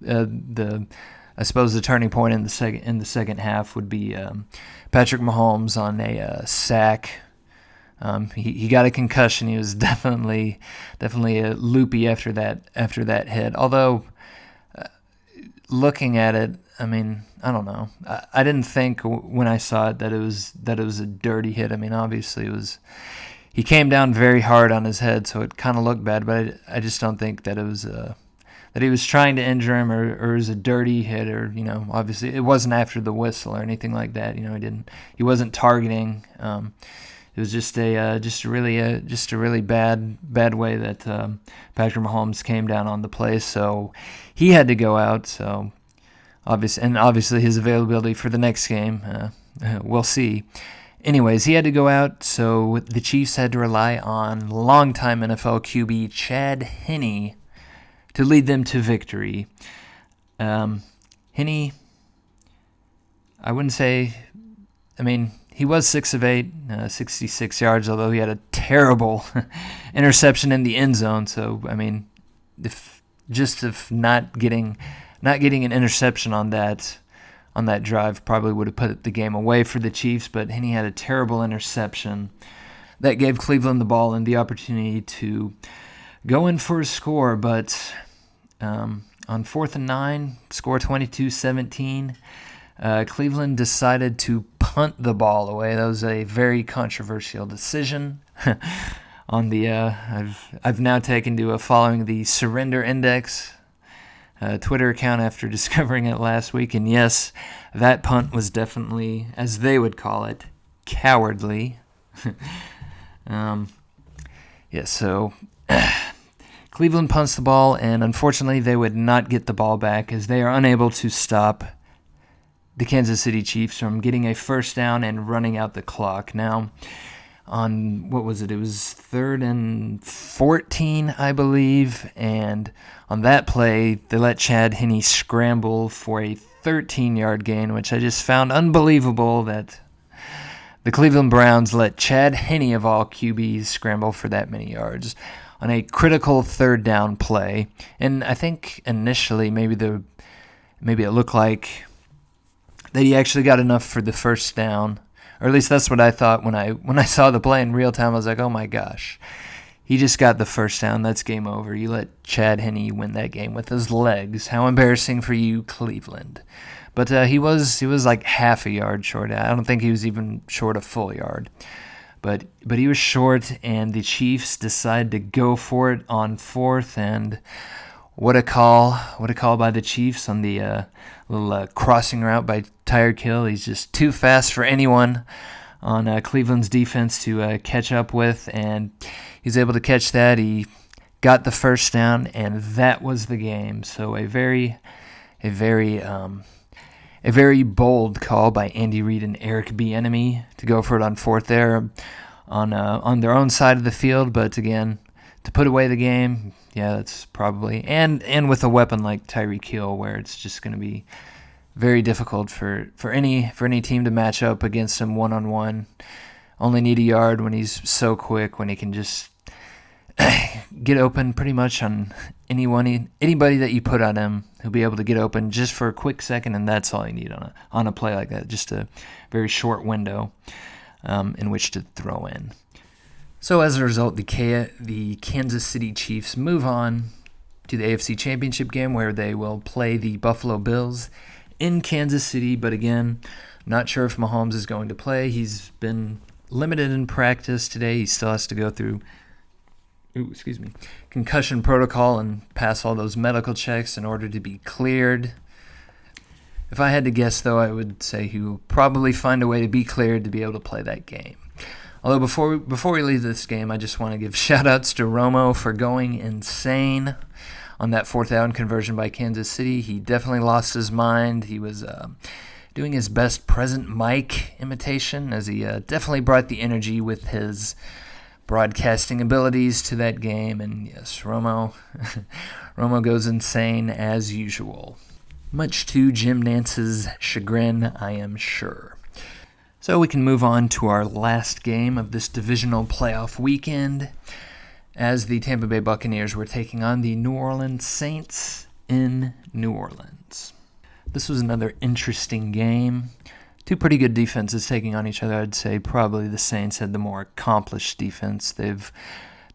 I suppose the turning point in the second half would be Patrick Mahomes on a sack. He got a concussion. He was definitely loopy after that hit. Although looking at it, I mean, I don't know. I didn't think when I saw it that it was a dirty hit. I mean, obviously he came down very hard on his head, so it kind of looked bad. But I just don't think that it was that he was trying to injure him or it was a dirty hit, or obviously it wasn't after the whistle or anything like that. He wasn't targeting. It was just a really bad way that Patrick Mahomes came down on the play, so he had to go out. So obviously his availability for the next game, we'll see. Anyways, he had to go out, so the Chiefs had to rely on longtime NFL QB Chad Henne to lead them to victory. Henne, I wouldn't say, I mean, he was 6 of 8, 66 yards, although he had a terrible interception in the end zone. So, I mean, if not getting an interception on that drive probably would have put the game away for the Chiefs, but Henne had a terrible interception that gave Cleveland the ball and the opportunity to go in for a score, but on 4th and 9, score 22-17, Cleveland decided to punt the ball away. That was a very controversial decision. On the I've now taken to following the Surrender Index Twitter account after discovering it last week, and yes, that punt was definitely, as they would call it, cowardly. So Cleveland punts the ball, and unfortunately they would not get the ball back as they are unable to stop the Kansas City Chiefs from getting a first down and running out the clock. Now, on, what was it? It was 3rd and 14, I believe, and on that play, they let Chad Henne scramble for a 13-yard gain, which I just found unbelievable that the Cleveland Browns let Chad Henne, of all QBs, scramble for that many yards on a critical 3rd down play. And I think initially maybe it looked like that he actually got enough for the first down, or at least that's what I thought when I saw the play in real time. I was like, oh my gosh, he just got the first down. That's game over. You let Chad Henne win that game with his legs. How embarrassing for you, Cleveland. But he was like half a yard short. I don't think he was even short a full yard. But he was short, and the Chiefs decided to go for it on 4th, and what a call by the Chiefs on the little crossing route by Tyreek Hill. He's just too fast for anyone on Cleveland's defense to catch up with, and he's able to catch that. He got the first down, and that was the game. So a very bold call by Andy Reid and Eric Bieniemy to go for it on 4th there on their own side of the field. But again, to put away the game, yeah, that's probably, and with a weapon like Tyreek Hill, where it's just going to be very difficult for any team to match up against him one-on-one. Only need a yard when he's so quick, when he can just get open pretty much on anybody that you put on him. He'll be able to get open just for a quick second, and that's all you need on a play like that. Just a very short window in which to throw in. So as a result, the Kansas City Chiefs move on to the AFC Championship game, where they will play the Buffalo Bills in Kansas City. But again, not sure if Mahomes is going to play. He's been limited in practice today. He still has to go through concussion protocol and pass all those medical checks in order to be cleared. If I had to guess, though, I would say he will probably find a way to be cleared to be able to play that game. Although before we leave this game, I just want to give shout-outs to Romo for going insane on that fourth down conversion by Kansas City. He definitely lost his mind. He was doing his best present Mike imitation, as he definitely brought the energy with his broadcasting abilities to that game. And yes, Romo goes insane as usual, much to Jim Nance's chagrin, I am sure. So we can move on to our last game of this divisional playoff weekend, as the Tampa Bay Buccaneers were taking on the New Orleans Saints in New Orleans. This was another interesting game. Two pretty good defenses taking on each other. I'd say probably the Saints had the more accomplished defense. They've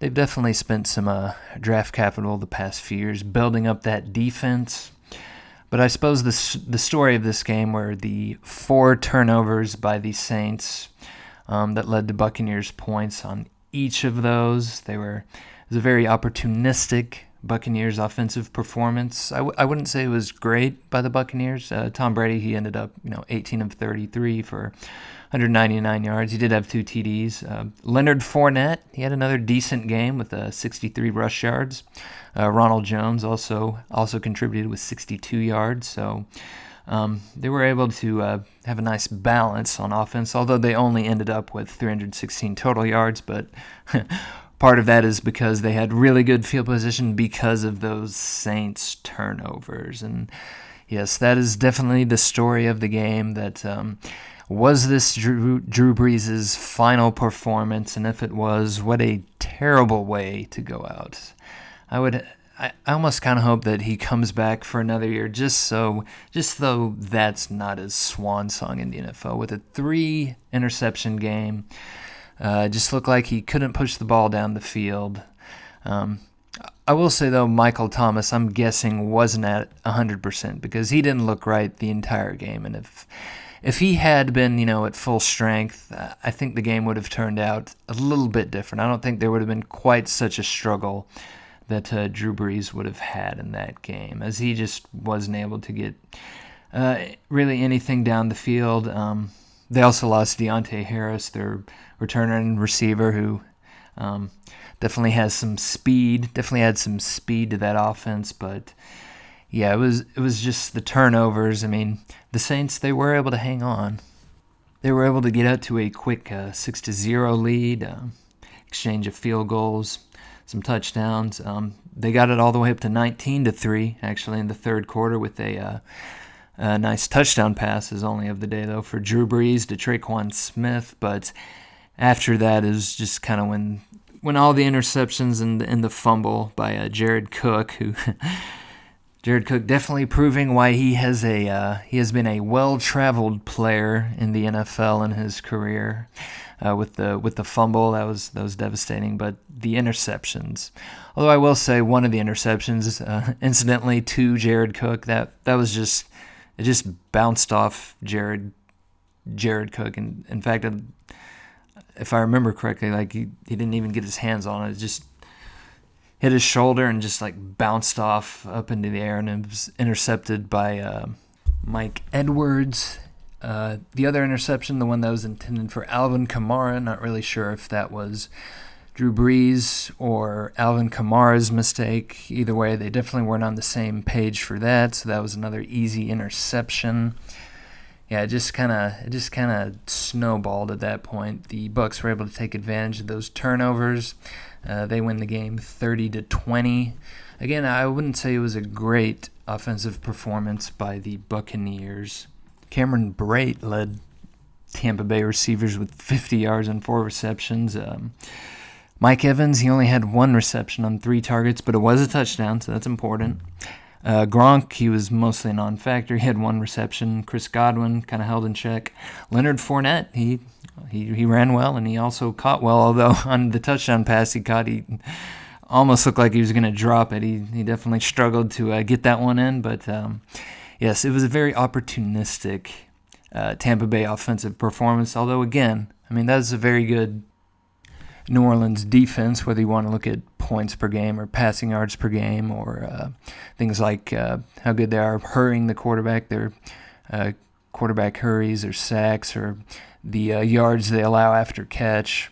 definitely spent some draft capital the past few years building up that defense. But I suppose the story of this game were the 4 turnovers by the Saints that led to Buccaneers points on each of those. It was a very opportunistic Buccaneers offensive performance. I wouldn't say it was great by the Buccaneers. Tom Brady, he ended up 18 of 33 for 199 yards. He did have 2 TDs. Leonard Fournette, he had another decent game with 63 rush yards. Ronald Jones also contributed with 62 yards. So they were able to have a nice balance on offense, although they only ended up with 316 total yards. But part of that is because they had really good field position because of those Saints turnovers. And yes, that is definitely the story of the game. That was this Drew Brees' final performance, and if it was, what a terrible way to go out. I almost kind of hope that he comes back for another year, just though that's not his swan song in the NFL. With a 3 interception game, just looked like he couldn't push the ball down the field. I will say, though, Michael Thomas, I'm guessing, wasn't at 100% because he didn't look right the entire game. And if he had been, at full strength, I think the game would have turned out a little bit different. I don't think there would have been quite such a struggle that Drew Brees would have had in that game, as he just wasn't able to get really anything down the field. They also lost Deontay Harris, their returner and receiver, who definitely had some speed to that offense. But yeah, it was just the turnovers. I mean, the Saints, they were able to hang on. They were able to get out to a quick 6-0 lead, exchange of field goals, some touchdowns. They got it all the way up to 19-3, actually, in the third quarter with a nice touchdown passes only of the day, though, for Drew Brees to Traquan Smith. But after that is just kind of when all the interceptions and the fumble by Jared Cook, who Jared Cook definitely proving why he has been a well-traveled player in the NFL in his career. With the fumble, that was devastating. But the interceptions, although I will say one of the interceptions, incidentally to Jared Cook, that was just bounced off Jared Cook, and in fact, if I remember correctly, like he didn't even get his hands on it. It just hit his shoulder and just like bounced off up into the air, and it was intercepted by Mike Edwards. The other interception, the one that was intended for Alvin Kamara, not really sure if that was Drew Brees or Alvin Kamara's mistake. Either way, they definitely weren't on the same page for that, so that was another easy interception. Yeah, it just kind of snowballed at that point. The Bucs were able to take advantage of those turnovers. They win the game 30-20. Again, I wouldn't say it was a great offensive performance by the Buccaneers. Cameron Brate led Tampa Bay receivers with 50 yards and 4 receptions. Mike Evans, he only had 1 reception on 3 targets, but it was a touchdown, so that's important. Gronk, he was mostly a non-factor. He had 1 reception. Chris Godwin kind of held in check. Leonard Fournette, he ran well, and he also caught well, although on the touchdown pass he caught, he almost looked like he was going to drop it. He definitely struggled to get that one in, but yes, it was a very opportunistic Tampa Bay offensive performance, although again, I mean, that's a very good New Orleans defense, whether you want to look at points per game or passing yards per game or things like how good they are hurrying the quarterback, their quarterback hurries or sacks or the yards they allow after catch.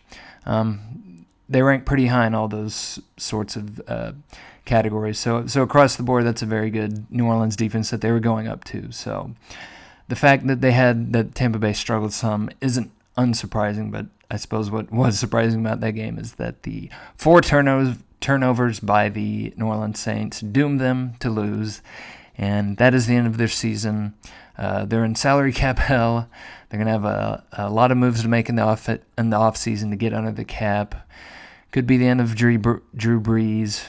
They rank pretty high in all those sorts of categories. So across the board, that's a very good New Orleans defense that they were going up to. So the fact that Tampa Bay struggled some isn't unsurprising, but I suppose what was surprising about that game is that the 4 turnovers by the New Orleans Saints doomed them to lose, and that is the end of their season. They're in salary cap hell. They're going to have a lot of moves to make in the offseason to get under the cap. Could be the end of Drew Brees.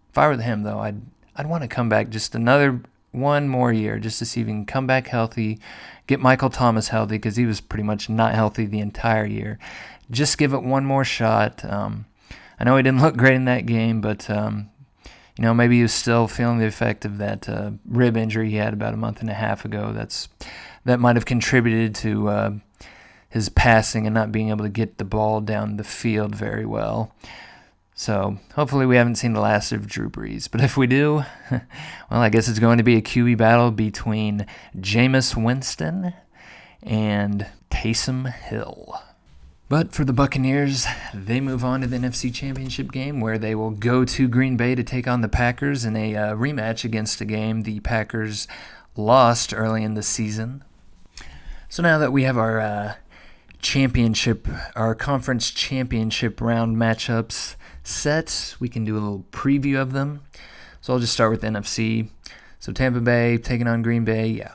If I were him, though, I'd want to come back just one more year just to see if he can come back healthy, get Michael Thomas healthy because he was pretty much not healthy the entire year. Just give it one more shot. I know he didn't look great in that game, but maybe he was still feeling the effect of that rib injury he had about a month and a half ago. That might have contributed to his passing and not being able to get the ball down the field very well. So hopefully we haven't seen the last of Drew Brees. But if we do, well, I guess it's going to be a QB battle between Jameis Winston and Taysom Hill. But for the Buccaneers, they move on to the NFC Championship game where they will go to Green Bay to take on the Packers in a rematch against a game the Packers lost early in the season. So now that we have our conference championship round matchups set, we can do a little preview of them. So I'll just start with the NFC. So Tampa Bay taking on Green Bay. Yeah,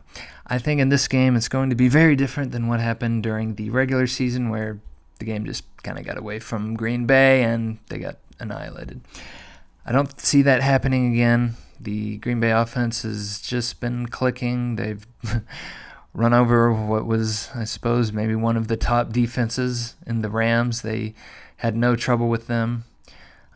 I think in this game it's going to be very different than what happened during the regular season where the game just kind of got away from Green Bay and they got annihilated. I don't see that happening again. The Green Bay offense has just been clicking. They've run over what was, I suppose, maybe one of the top defenses in the Rams. They had no trouble with them.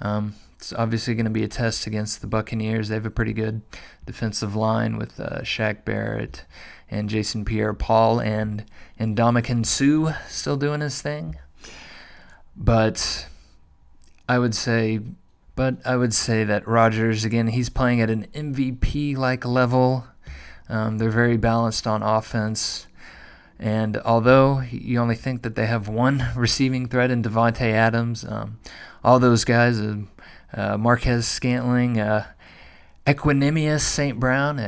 It's obviously going to be a test against the Buccaneers. They have a pretty good defensive line with Shaq Barrett and Jason Pierre-Paul and Ndamukong Suh still doing his thing. But I would say that Rodgers, again, he's playing at an MVP-like level. They're very balanced on offense. And although you only think that they have one receiving threat in Devontae Adams, all those guys, Marquez Scantling, Equanimous St. Brown,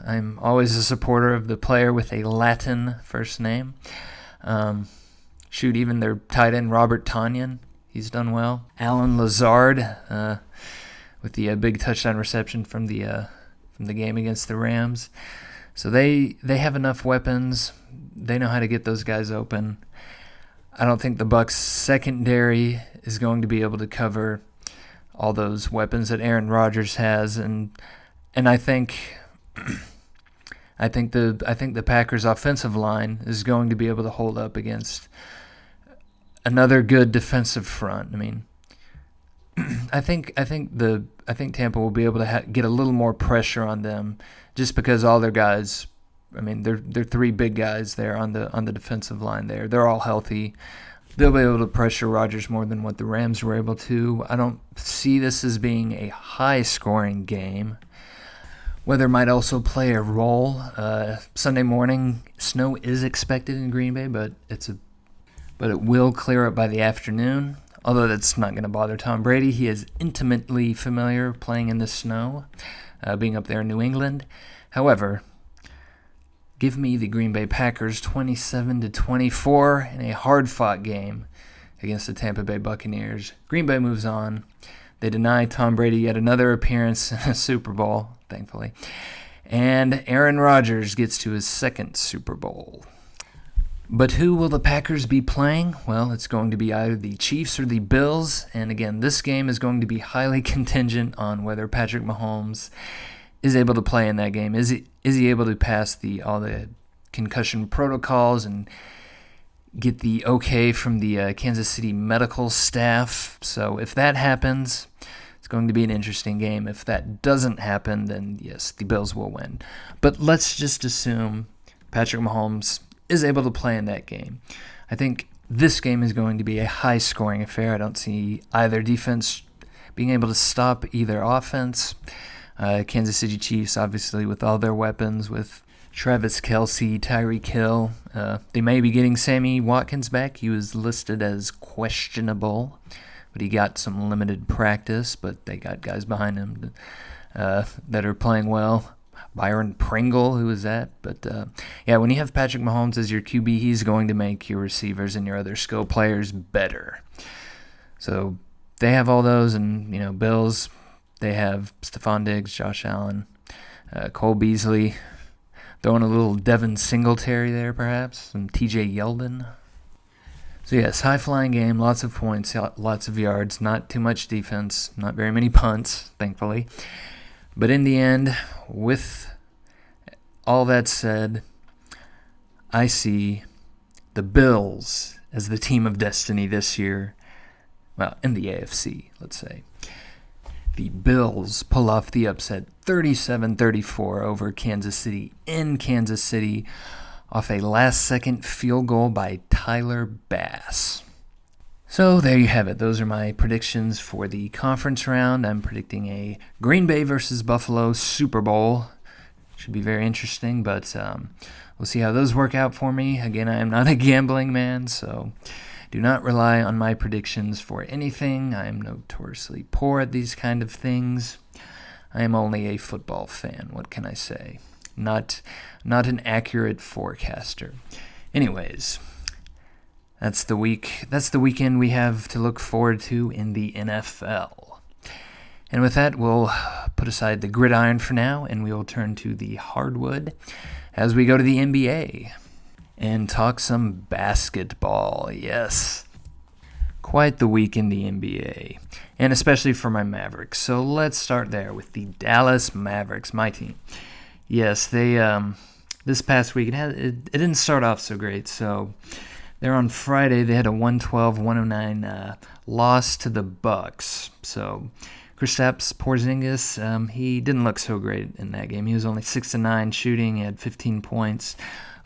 I'm always a supporter of the player with a Latin first name. Even their tight end, Robert Tonyan, he's done well. Alan Lazard with the big touchdown reception from the game against the Rams. So they have enough weapons. They know how to get those guys open. I don't think the Bucs secondary is going to be able to cover all those weapons that Aaron Rodgers has, and I think the Packers offensive line is going to be able to hold up against another good defensive front. I mean, I think Tampa will be able to get a little more pressure on them just because all their guys, I mean, they're 3 big guys there on the defensive line there. They're all healthy. They'll be able to pressure Rodgers more than what the Rams were able to. I don't see this as being a high-scoring game. Weather might also play a role. Sunday morning, snow is expected in Green Bay, but it will clear up by the afternoon. Although that's not going to bother Tom Brady. He is intimately familiar playing in the snow, being up there in New England. However, give me the Green Bay Packers 27-24 in a hard-fought game against the Tampa Bay Buccaneers. Green Bay moves on. They deny Tom Brady yet another appearance in a Super Bowl, thankfully. And Aaron Rodgers gets to his second Super Bowl. But who will the Packers be playing? Well, it's going to be either the Chiefs or the Bills. And again, this game is going to be highly contingent on whether Patrick Mahomes is able to play in that game. Is he able to pass all the concussion protocols and get the okay from the Kansas City medical staff? So if that happens, it's going to be an interesting game. If that doesn't happen, then yes, the Bills will win. But let's just assume Patrick Mahomes is able to play in that game. I think this game is going to be a high-scoring affair. I don't see either defense being able to stop either offense. Kansas City Chiefs, obviously, with all their weapons, with Travis Kelce, Tyreek Hill. They may be getting Sammy Watkins back. He was listed as questionable, but he got some limited practice. But they got guys behind him that are playing well. Byron Pringle, who is that? But yeah, when you have Patrick Mahomes as your QB, he's going to make your receivers and your other skill players better. So they have all those, and Bills, they have Stephon Diggs, Josh Allen, Cole Beasley, throwing a little Devin Singletary there perhaps, some TJ Yeldon. So yes, high-flying game, lots of points, lots of yards, not too much defense, not very many punts, thankfully. But in the end, with all that said, I see the Bills as the team of destiny this year. Well, in the AFC, let's say. The Bills pull off the upset 37-34 over Kansas City in Kansas City off a last-second field goal by Tyler Bass. So there you have it. Those are my predictions for the conference round. I'm predicting a Green Bay versus Buffalo Super Bowl. Should be very interesting, but we'll see how those work out for me. Again, I am not a gambling man, so do not rely on my predictions for anything. I am notoriously poor at these kind of things. I am only a football fan. What can I say? Not an accurate forecaster. Anyways, that's the weekend we have to look forward to in the NFL. And with that, we'll put aside the gridiron for now, and we will turn to the hardwood as we go to the NBA. And talk some basketball, yes. Quite the week in the NBA, and especially for my Mavericks. So let's start there with the Dallas Mavericks, my team. Yes, they this past week, it didn't start off so great. So they're on Friday, they had a 112-109 loss to the Bucks. So Kristaps Porzingis, he didn't look so great in that game. He was only 6-9 shooting, he had 15 points.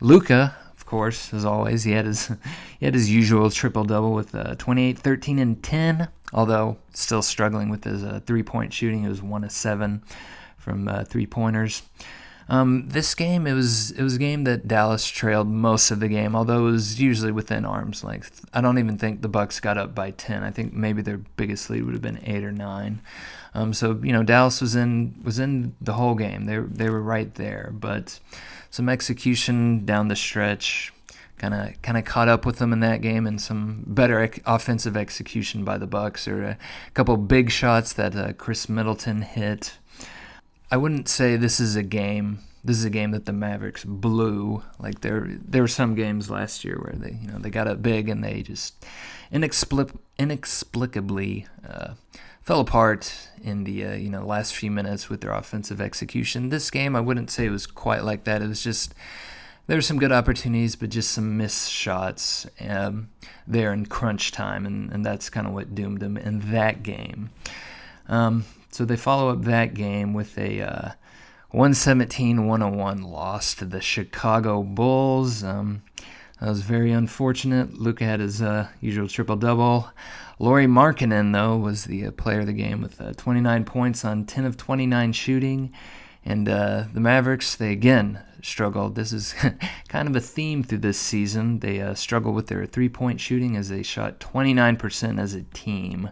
Luka, of course, as always, he had his usual triple-double with 28, 13, and 10, although still struggling with his three-point shooting. It was 1 of 7 from three-pointers. This game, it was a game that Dallas trailed most of the game, although it was usually within arm's length. I don't even think the Bucks got up by 10. I think maybe their biggest lead would have been 8 or 9. So Dallas was in the whole game. They were right there, but some execution down the stretch kind of caught up with them in that game, and some better offensive execution by the Bucks, or a couple big shots that Chris Middleton hit. I wouldn't say this is a game that the Mavericks blew. Like there were some games last year where they got up big and they just inexplicably fell apart in the last few minutes with their offensive execution. This game, I wouldn't say it was quite like that. It was just there were some good opportunities, but just some missed shots there in crunch time, and that's kind of what doomed them in that game. So they follow up that game with a 117-101 loss to the Chicago Bulls. That was very unfortunate. Luka had his usual triple-double. Lauri Markkanen, though, was the player of the game with 29 points on 10 of 29 shooting. And the Mavericks, they again struggled. This is kind of a theme through this season. They struggled with their three-point shooting as they shot 29% as a team.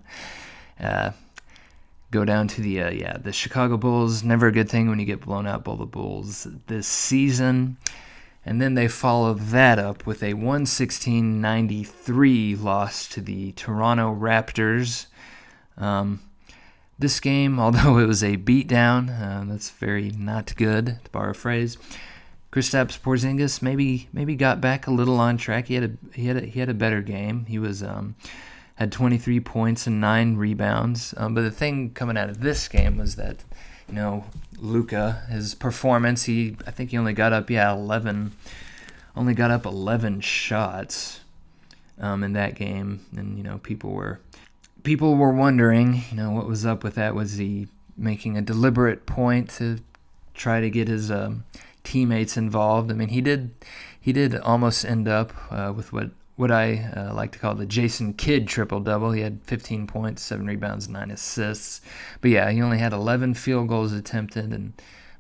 Go down to the Chicago Bulls. Never a good thing when you get blown out by the Bulls this season. And then they follow that up with a 116-93 loss to the Toronto Raptors. This game, although it was a beatdown, that's very not good, to borrow a phrase. Kristaps Porzingis maybe got back a little on track. He had a better game. He was had 23 points and 9 rebounds. But the thing coming out of this game was that, Luka, his performance, I think he only got up 11 shots in that game, and people were wondering, what was up with that. Was he making a deliberate point to try to get his teammates involved? I mean, he did almost end up with what I like to call the Jason Kidd triple-double. He had 15 points, 7 rebounds, 9 assists. But yeah, he only had 11 field goals attempted, and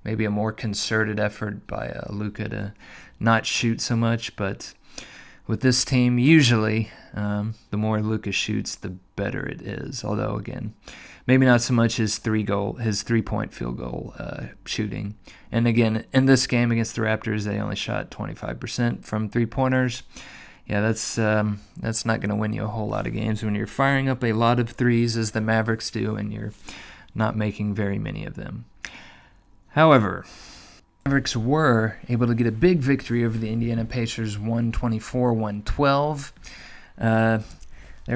maybe a more concerted effort by Luka to not shoot so much. But with this team, usually the more Luka shoots, the better it is. Although, again, maybe not so much his 3-point field goal shooting. And again, in this game against the Raptors, they only shot 25% from three-pointers. Yeah, that's not going to win you a whole lot of games when you're firing up a lot of threes, as the Mavericks do, and you're not making very many of them. However, the Mavericks were able to get a big victory over the Indiana Pacers, 124-112. They're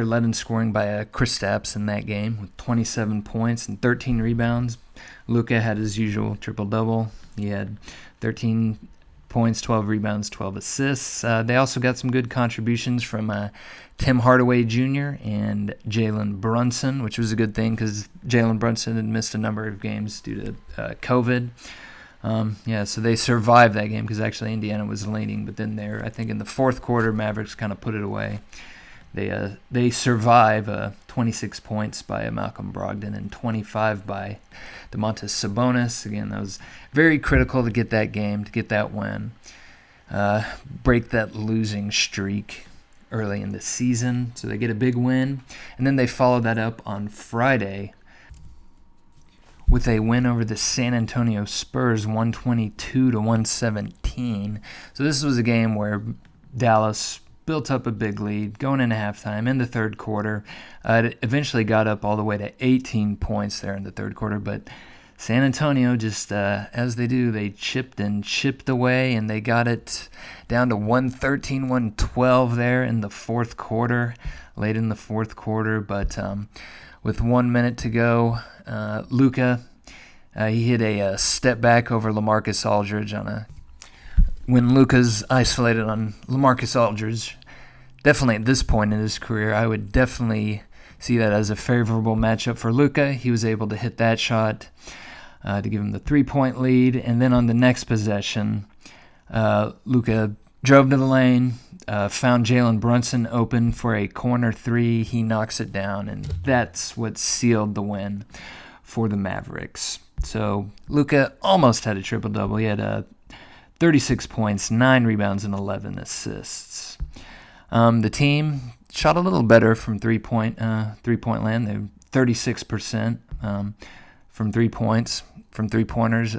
led in scoring by Kristaps in that game with 27 points and 13 rebounds. Luka had his usual triple-double. He had 13 points, 12 rebounds, 12 assists. They also got some good contributions from Tim Hardaway Jr. and Jalen Brunson, which was a good thing because Jalen Brunson had missed a number of games due to COVID. So they survived that game because actually Indiana was leading, but then I think in the fourth quarter, Mavericks kind of put it away. They survive 26 points by Malcolm Brogdon and 25 by Domantas Sabonis. Again, that was very critical to get that game, to get that win, break that losing streak early in the season. So they get a big win, and then they follow that up on Friday with a win over the San Antonio Spurs, 122-117. So this was a game where Dallas built up a big lead going into halftime in the third quarter. It eventually got up all the way to 18 points there in the third quarter, but San Antonio just, as they do, they chipped away, and they got it down to 113-112 there in the fourth quarter, late in the fourth quarter. But with 1 minute to go, Luka, he hit a step back over LaMarcus Aldridge when Luka's isolated on LaMarcus Aldridge. Definitely at this point in his career, I would definitely see that as a favorable matchup for Luka. He was able to hit that shot to give him the 3-point lead. And then on the next possession, Luka drove to the lane, found Jalen Brunson open for a corner three. He knocks it down, and that's what sealed the win for the Mavericks. So Luka almost had a triple-double. He had 36 points, 9 rebounds, and 11 assists. The team shot a little better from three-point land. They were 36% from 3 points, from three-pointers.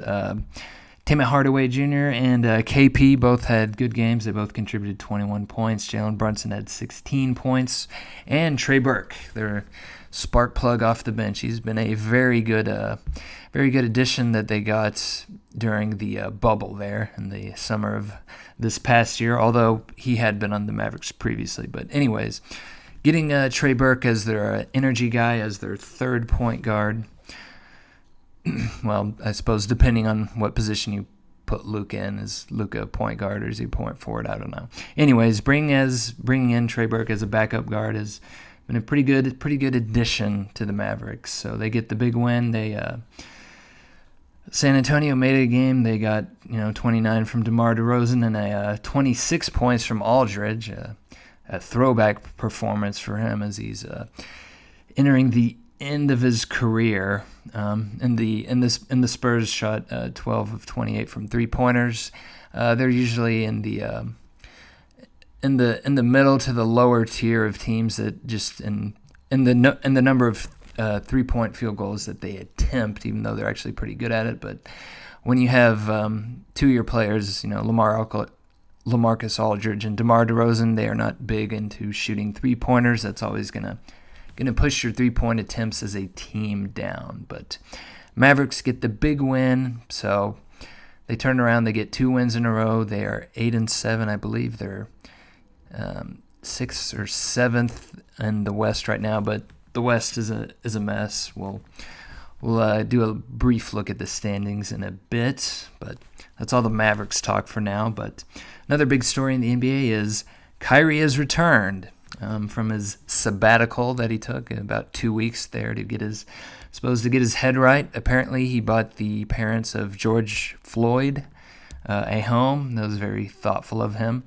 Tim Hardaway Jr. and KP both had good games. They both contributed 21 points. Jalen Brunson had 16 points. And Trey Burke, their spark plug off the bench. He's been a very good addition that they got during the bubble there in the summer of this past year, although he had been on the Mavericks previously. But anyways, getting Trey Burke as their energy guy, as their third point guard. Well, I suppose depending on what position you put Luka in, is Luka a point guard or is he a point forward? I don't know. Anyways, bringing in Trey Burke as a backup guard has been a pretty good addition to the Mavericks. So they get the big win. San Antonio made it a game. They got 29 from DeMar DeRozan and 26 points from Aldridge. A throwback performance for him as he's entering the end of his career. And the Spurs shot 12 of 28 from 3-pointers. They're usually in the middle to the lower tier of teams that just in the number of 3-point field goals that they attempt, even though they're actually pretty good at it. But when you have two of your players, LaMarcus Aldridge and DeMar DeRozan, they are not big into shooting 3-pointers. That's always going to going to push your three-point attempts as a team down. But Mavericks get the big win, so they turn around. They get 2 wins in a row. They are 8-7, I believe. They're 6th or 7th in the West right now, but the West is a mess. We'll do a brief look at the standings in a bit, but that's all the Mavericks talk for now. But another big story in the NBA is Kyrie has returned from his sabbatical that he took in about 2 weeks there to get his head right. Apparently, he bought the parents of George Floyd a home. That was very thoughtful of him.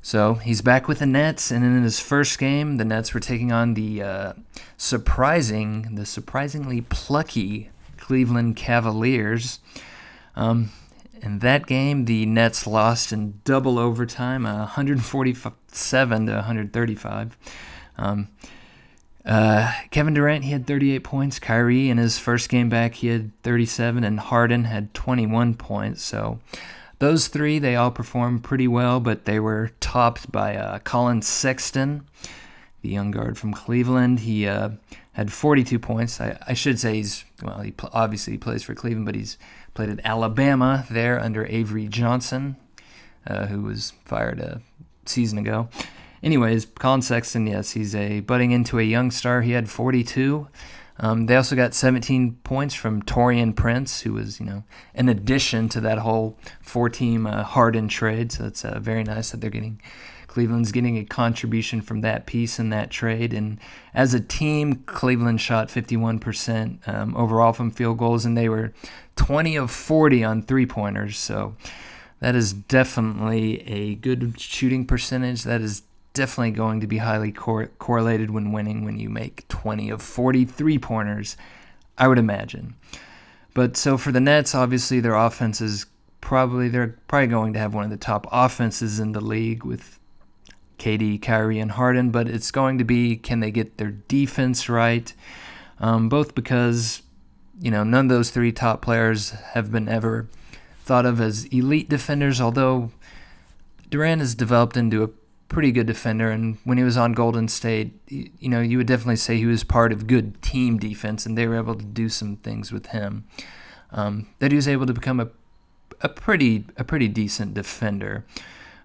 So he's back with the Nets, and in his first game, the Nets were taking on the surprisingly plucky Cleveland Cavaliers. In that game, the Nets lost in double overtime, 147 to 135. Kevin Durant, he had 38 points. Kyrie, in his first game back, he had 37, and Harden had 21 points. So those three, they all performed pretty well, but they were topped by Colin Sexton, the young guard from Cleveland. He had 42 points. I should say he obviously plays for Cleveland, but he's played at Alabama there under Avery Johnson, who was fired a season ago. Anyways, Colin Sexton, yes, he's budding into a young star. He had 42. They also got 17 points from Taurean Prince, who was, in addition to that whole 4-team Harden trade. So it's very nice that Cleveland's getting a contribution from that piece in that trade. And as a team, Cleveland shot 51% overall from field goals, and they were 20 of 40 on three-pointers. So that is definitely a good shooting percentage. That is definitely going to be highly correlated when winning when you make 20 of 40 three-pointers, I would imagine. But so for the Nets, obviously their offense is they're probably going to have one of the top offenses in the league with KD, Kyrie, and Harden, but it's going to be, can they get their defense right? Both because, none of those three top players have been ever thought of as elite defenders, although Durant has developed into a pretty good defender, and when he was on Golden State, you would definitely say he was part of good team defense, and they were able to do some things with him that he was able to become a pretty decent defender.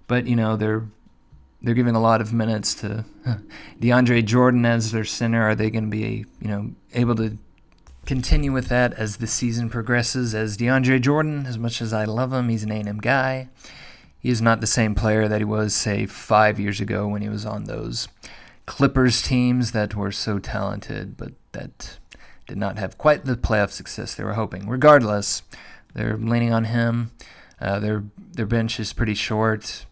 But they're giving a lot of minutes to DeAndre Jordan as their center. Are they going to be able to continue with that as the season progresses? As DeAndre Jordan, as much as I love him, he's an A&M guy. He is not the same player that he was, say, 5 years ago when he was on those Clippers teams that were so talented, but that did not have quite the playoff success they were hoping. Regardless, they're leaning on him. Their bench is pretty short.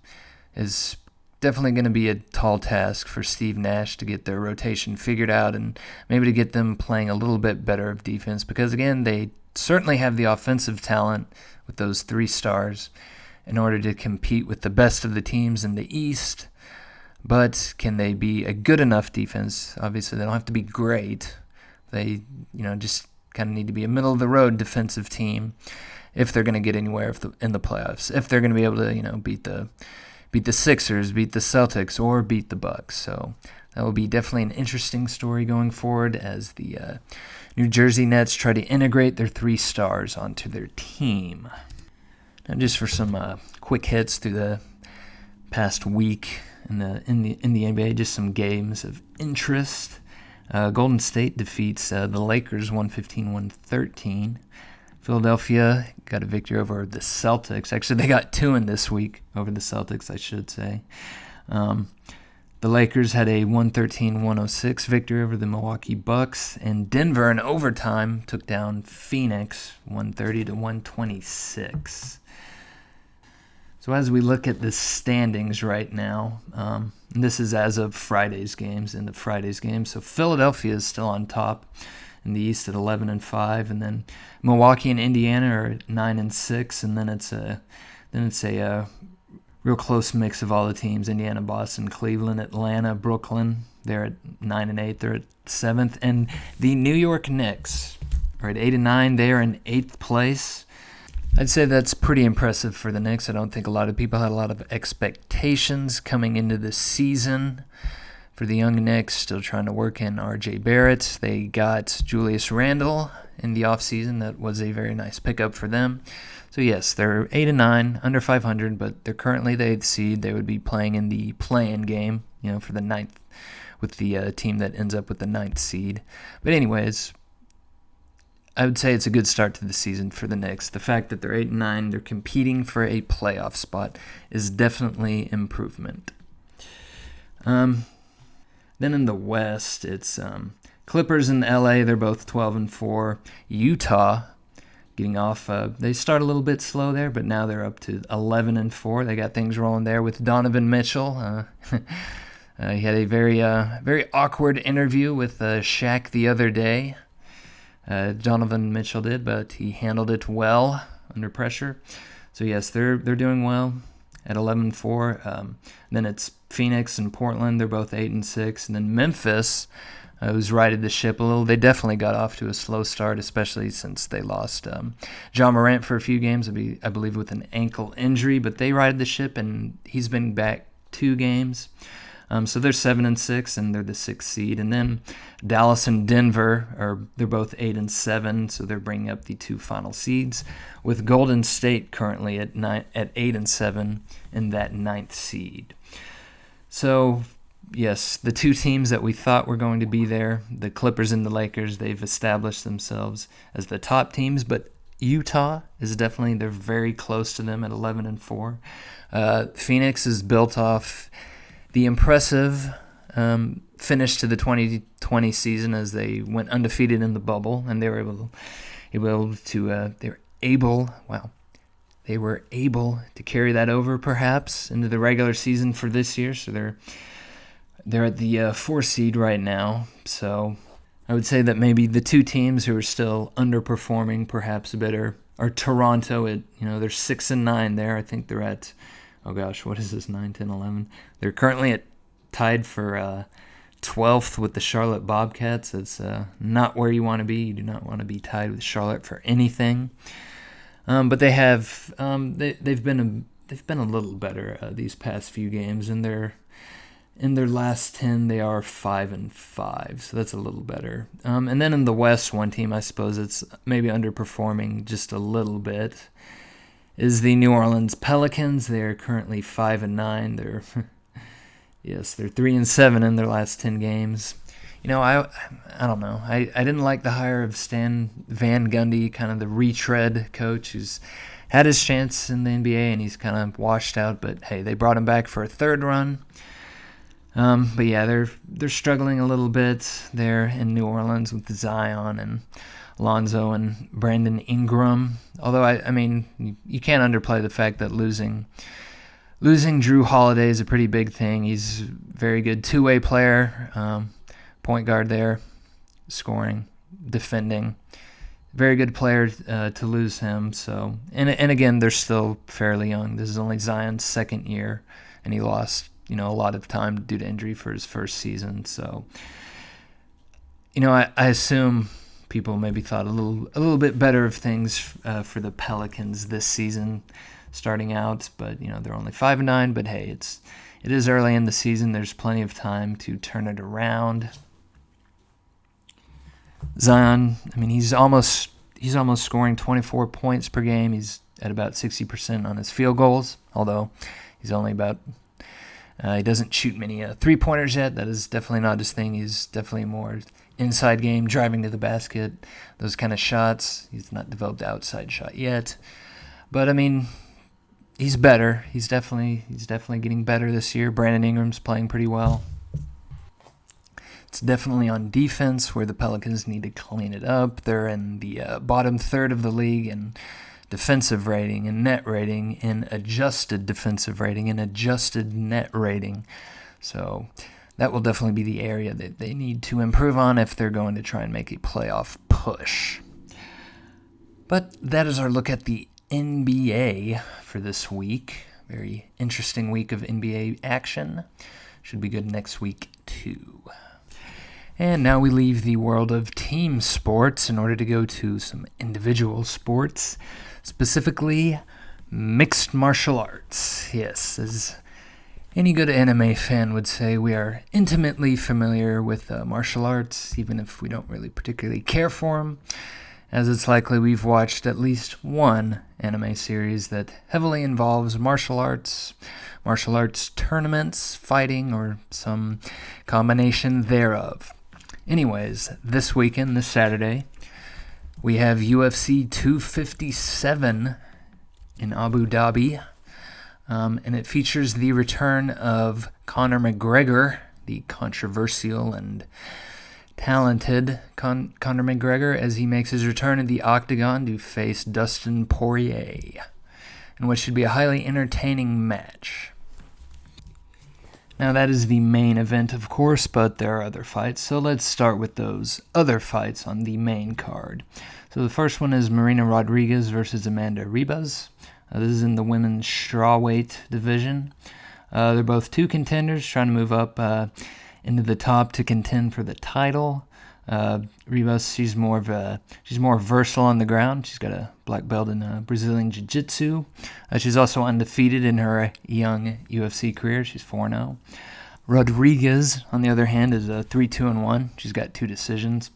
Is definitely going to be a tall task for Steve Nash to get their rotation figured out and maybe to get them playing a little bit better of defense, because, again, they certainly have the offensive talent with those 3 stars in order to compete with the best of the teams in the East. But can they be a good enough defense? Obviously, they don't have to be great. They, just kind of need to be a middle-of-the-road defensive team if they're going to get anywhere in the playoffs. If they're going to be able to, beat the Sixers, beat the Celtics, or beat the Bucks. So that will be definitely an interesting story going forward as the New Jersey Nets try to integrate their 3 stars onto their team. Now, just for some quick hits through the past week in the NBA, just some games of interest. Golden State defeats the Lakers 115-113. Philadelphia got a victory over the Celtics. Actually, they got 2 in this week over the Celtics, I should say. The Lakers had a 113-106 victory over the Milwaukee Bucks, and Denver in overtime took down Phoenix 130-126. So as we look at the standings right now, and this is as of Friday's games, so Philadelphia is still on top in the East at 11-5, and then Milwaukee and Indiana are at 9-6, and then it's a real close mix of all the teams: Indiana, Boston, Cleveland, Atlanta, Brooklyn. They're at 9-8. They're at 7th, and the New York Knicks are at 8-9. They are in 8th place. I'd say that's pretty impressive for the Knicks. I don't think a lot of people had a lot of expectations coming into the season, For the young Knicks, still trying to work in R.J. Barrett. They got Julius Randle in the offseason. That was a very nice pickup for them. So yes, they're 8-9, under 500, but they're currently the 8th seed. They would be playing in the play-in game, for the 9th, with the team that ends up with the 9th seed. But anyways, I would say it's a good start to the season for the Knicks. The fact that they're 8-9, they're competing for a playoff spot, is definitely improvement. Then in the West, it's Clippers and LA. They're both 12-4. Utah getting off. They start a little bit slow there, but now they're up to 11-4. They got things rolling there with Donovan Mitchell. He had a very awkward interview with Shaq the other day. Donovan Mitchell did, but he handled it well under pressure. So yes, they're doing well at 11-4. Then it's Phoenix and Portland. They're both 8-6, and then Memphis, who's righted the ship a little. They definitely got off to a slow start, especially since they lost Ja Morant for a few games, I believe, with an ankle injury. But they righted the ship, and he's been back 2 games. So they're 7-6, and they're the 6th seed. And then Dallas and Denver they're both 8-7, so they're bringing up the 2 final seeds. With Golden State currently at 8-7 in that 9th seed. So yes, the 2 teams that we thought were going to be there, the Clippers and the Lakers, they've established themselves as the top teams, but Utah is they're very close to them at 11-4. Phoenix is built off the impressive finish to the 2020 season as they went undefeated in the bubble, and they were able to carry that over perhaps into the regular season for this year. So they're at the 4 seed right now. So I would say that maybe the 2 teams who are still underperforming perhaps a bit are Toronto. They're 6-9 there. I think they're at, what is this, 9, 10, 11? They're currently tied for 12th with the Charlotte Bobcats. That's not where you want to be. You do not want to be tied with Charlotte for anything. But they have they've been a little better these past few games. In their last 10, they are 5-5, so that's a little better. And then in the West, one team I suppose it's maybe underperforming just a little bit is the New Orleans Pelicans. They are currently 5-9. They're 3-7 in their last 10 games. I don't know. I didn't like the hire of Stan Van Gundy, kind of the retread coach who's had his chance in the NBA and he's kind of washed out. But hey, they brought him back for a 3rd run. But yeah, they're struggling a little bit there in New Orleans with Zion and Lonzo and Brandon Ingram. Although I mean you can't underplay the fact that losing Drew Holiday is a pretty big thing. He's a very good 2-way player. Point guard there, scoring, defending. Very good player to lose him. So and again, they're still fairly young. This is only Zion's 2nd year, and he lost a lot of time due to injury for his first season. So I assume people maybe thought a little bit better of things for the Pelicans this season, starting out. But they're only 5-9. But hey, it is early in the season. There's plenty of time to turn it around. Zion, he's almost scoring 24 points per game. He's at about 60% on his field goals, although he's only about he doesn't shoot many 3-pointers yet. That is definitely not his thing. He's definitely more inside game, driving to the basket, those kind of shots. He's not developed the outside shot yet, but he's better. He's definitely getting better this year. Brandon Ingram's playing pretty well. It's definitely on defense where the Pelicans need to clean it up. They're in the bottom 3rd of the league in defensive rating and net rating, in adjusted defensive rating and adjusted net rating. So that will definitely be the area that they need to improve on if they're going to try and make a playoff push. But that is our look at the NBA for this week. Very interesting week of NBA action. Should be good next week too. And now we leave the world of team sports in order to go to some individual sports, specifically mixed martial arts. Yes, as Any good anime fan would say we are intimately familiar with martial arts, even if we don't really particularly care for them, as it's likely we've watched at least one anime series that heavily involves martial arts tournaments, fighting, or some combination thereof. Anyways, this weekend, this Saturday, we have UFC 257 in Abu Dhabi. And it features the return of Connor McGregor, the controversial and talented Conor McGregor, as he makes his return in the octagon to face Dustin Poirier, in what should be a highly entertaining match. Now, that is the main event, of course, but there are other fights, so let's start with those other fights on the main card. So the first one is Marina Rodriguez versus Amanda Ribas. This is in the women's strawweight division. They're both two contenders trying to move up into the top to contend for the title. Ribas, she's more versatile on the ground. She's got a black belt in Brazilian Jiu-Jitsu. She's also undefeated in her young UFC career. She's 4-0. Rodriguez, on the other hand, is 3-2-1. She's got 2 decisions.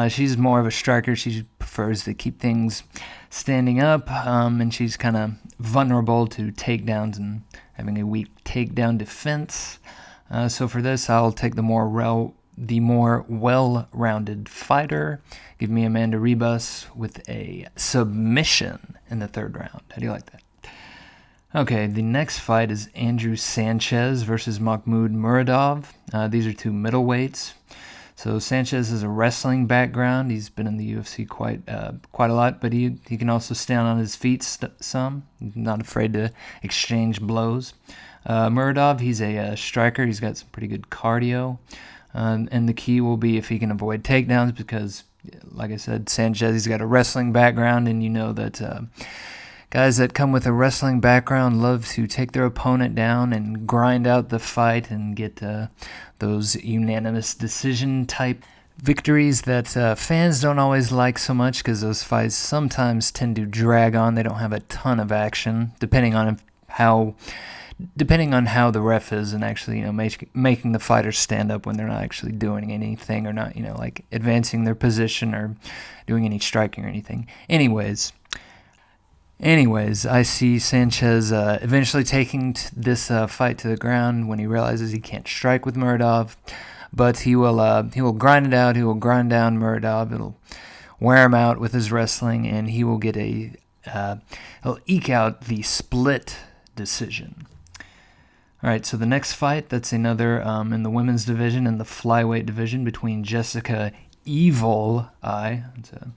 She's more of a striker. She prefers to keep things standing up, and she's kind of vulnerable to takedowns and having a weak takedown defense. So for this, I'll take the more well-rounded fighter. Give me Amanda Ribas with a submission in the 3rd round. How do you like that? Okay, the next fight is Andrew Sanchez versus Mahmoud Muradov. These are 2 middleweights. So Sanchez has a wrestling background. He's been in the UFC quite a lot, but he can also stand on his feet some. He's not afraid to exchange blows. Muradov, he's a striker. He's got some pretty good cardio. And the key will be if he can avoid takedowns because, like I said, Sanchez, he's got a wrestling background, and you know that guys that come with a wrestling background love to take their opponent down and grind out the fight and get those unanimous decision type victories that fans don't always like so much because those fights sometimes tend to drag on. They don't have a ton of action, depending on how the ref is and actually making the fighters stand up when they're not actually doing anything or not like advancing their position or doing any striking or anything. Anyways, I see Sanchez eventually taking this fight to the ground when he realizes he can't strike with Muradov, but he will grind it out. He will grind down Muradov. It'll wear him out with his wrestling, and he will get he'll eke out the split decision. All right, so the next fight, that's another in the women's division, in the flyweight division, between Jessica Evil Eye. That's a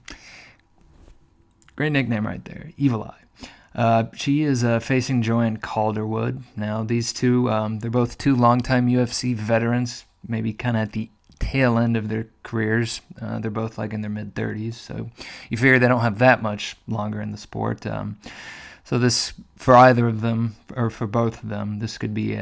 great nickname right there, Evil Eye. She is facing Joanne Calderwood. Now, these two, they're both 2 longtime UFC veterans, maybe kind of at the tail end of their careers. They're both like in their mid-30s, so you figure they don't have that much longer in the sport. So this, for either of them, or for both of them, this could be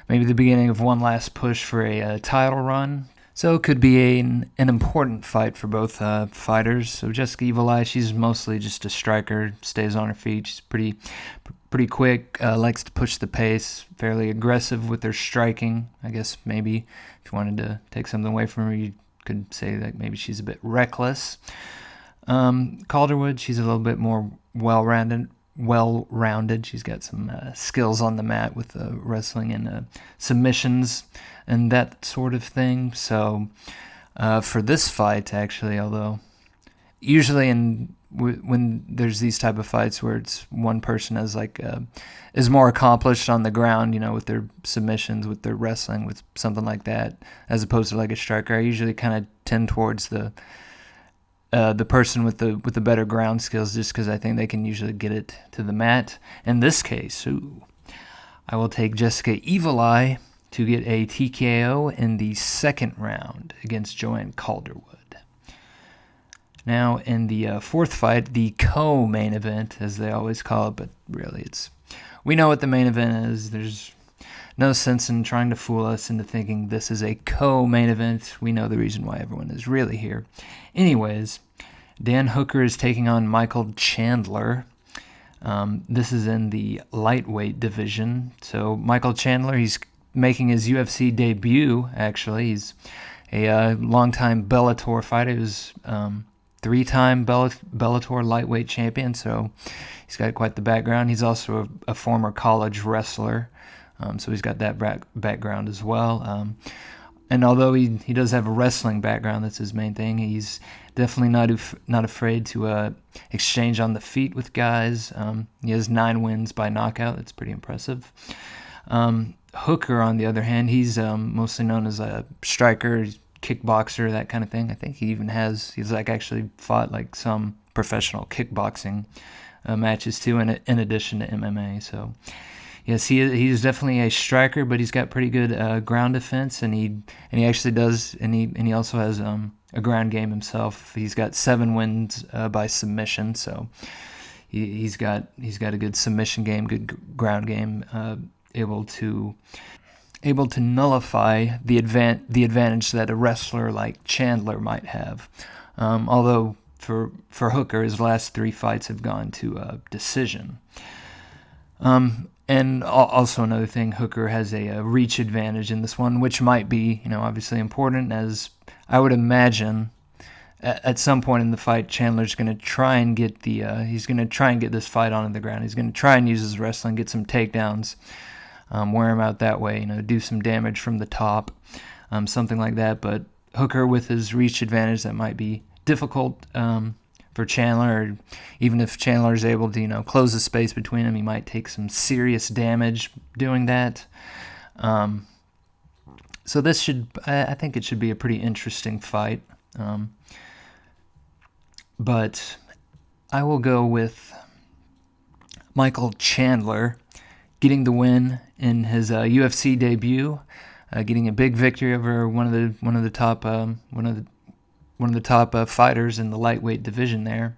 maybe the beginning of one last push for a title run. So it could be an important fight for both fighters. So Jessica Evil Eye, she's mostly just a striker, stays on her feet. She's pretty quick, likes to push the pace, fairly aggressive with her striking. I guess maybe if you wanted to take something away from her, you could say that maybe she's a bit reckless. Calderwood, she's a little bit more well-rounded. She's got some skills on the mat with wrestling and submissions and that sort of thing. So for this fight, actually, although usually when there's these type of fights where it's one person is more accomplished on the ground, with their submissions, with their wrestling, with something like that, as opposed to like a striker, I usually kind of tend towards the person with the better ground skills, just because I think they can usually get it to the mat. In this case, I will take Jessica Evil Eye to get a TKO in the 2nd round against Joanne Calderwood. Now, in the 4th fight, the co-main event, as they always call it, but really we know what the main event is. There's no sense in trying to fool us into thinking this is a co-main event. We know the reason why everyone is really here. Anyways, Dan Hooker is taking on Michael Chandler. This is in the lightweight division. So Michael Chandler, he's making his UFC debut, actually. He's a longtime Bellator fighter. He was three-time Bellator lightweight champion, so he's got quite the background. He's also a former college wrestler, so he's got that background as well. And although he does have a wrestling background, that's his main thing, he's definitely not afraid to exchange on the feet with guys. He has 9 wins by knockout. That's pretty impressive. Hooker, on the other hand, he's mostly known as a striker, kickboxer, that kind of thing. I think he's actually fought like some professional kickboxing matches too, in addition to MMA. So yes, he's definitely a striker, but he's got pretty good ground defense, and he actually does, and he also has a ground game himself. He's got 7 wins by submission, so he's got a good submission game, good ground game, able to nullify the advantage that a wrestler like Chandler might have. Although for Hooker, his last 3 fights have gone to decision. And also another thing, Hooker has a reach advantage in this one, which might be, obviously important, as I would imagine at some point in the fight, Chandler's going to try and get this fight onto the ground. He's going to try and use his wrestling, get some takedowns, wear him out that way, do some damage from the top, something like that. But Hooker, with his reach advantage, that might be difficult for Chandler, or even if Chandler is able to, close the space between them, he might take some serious damage doing that. So I think it should be a pretty interesting fight. But I will go with Michael Chandler getting the win in his UFC debut, getting a big victory over one of the top fighters in the lightweight division there,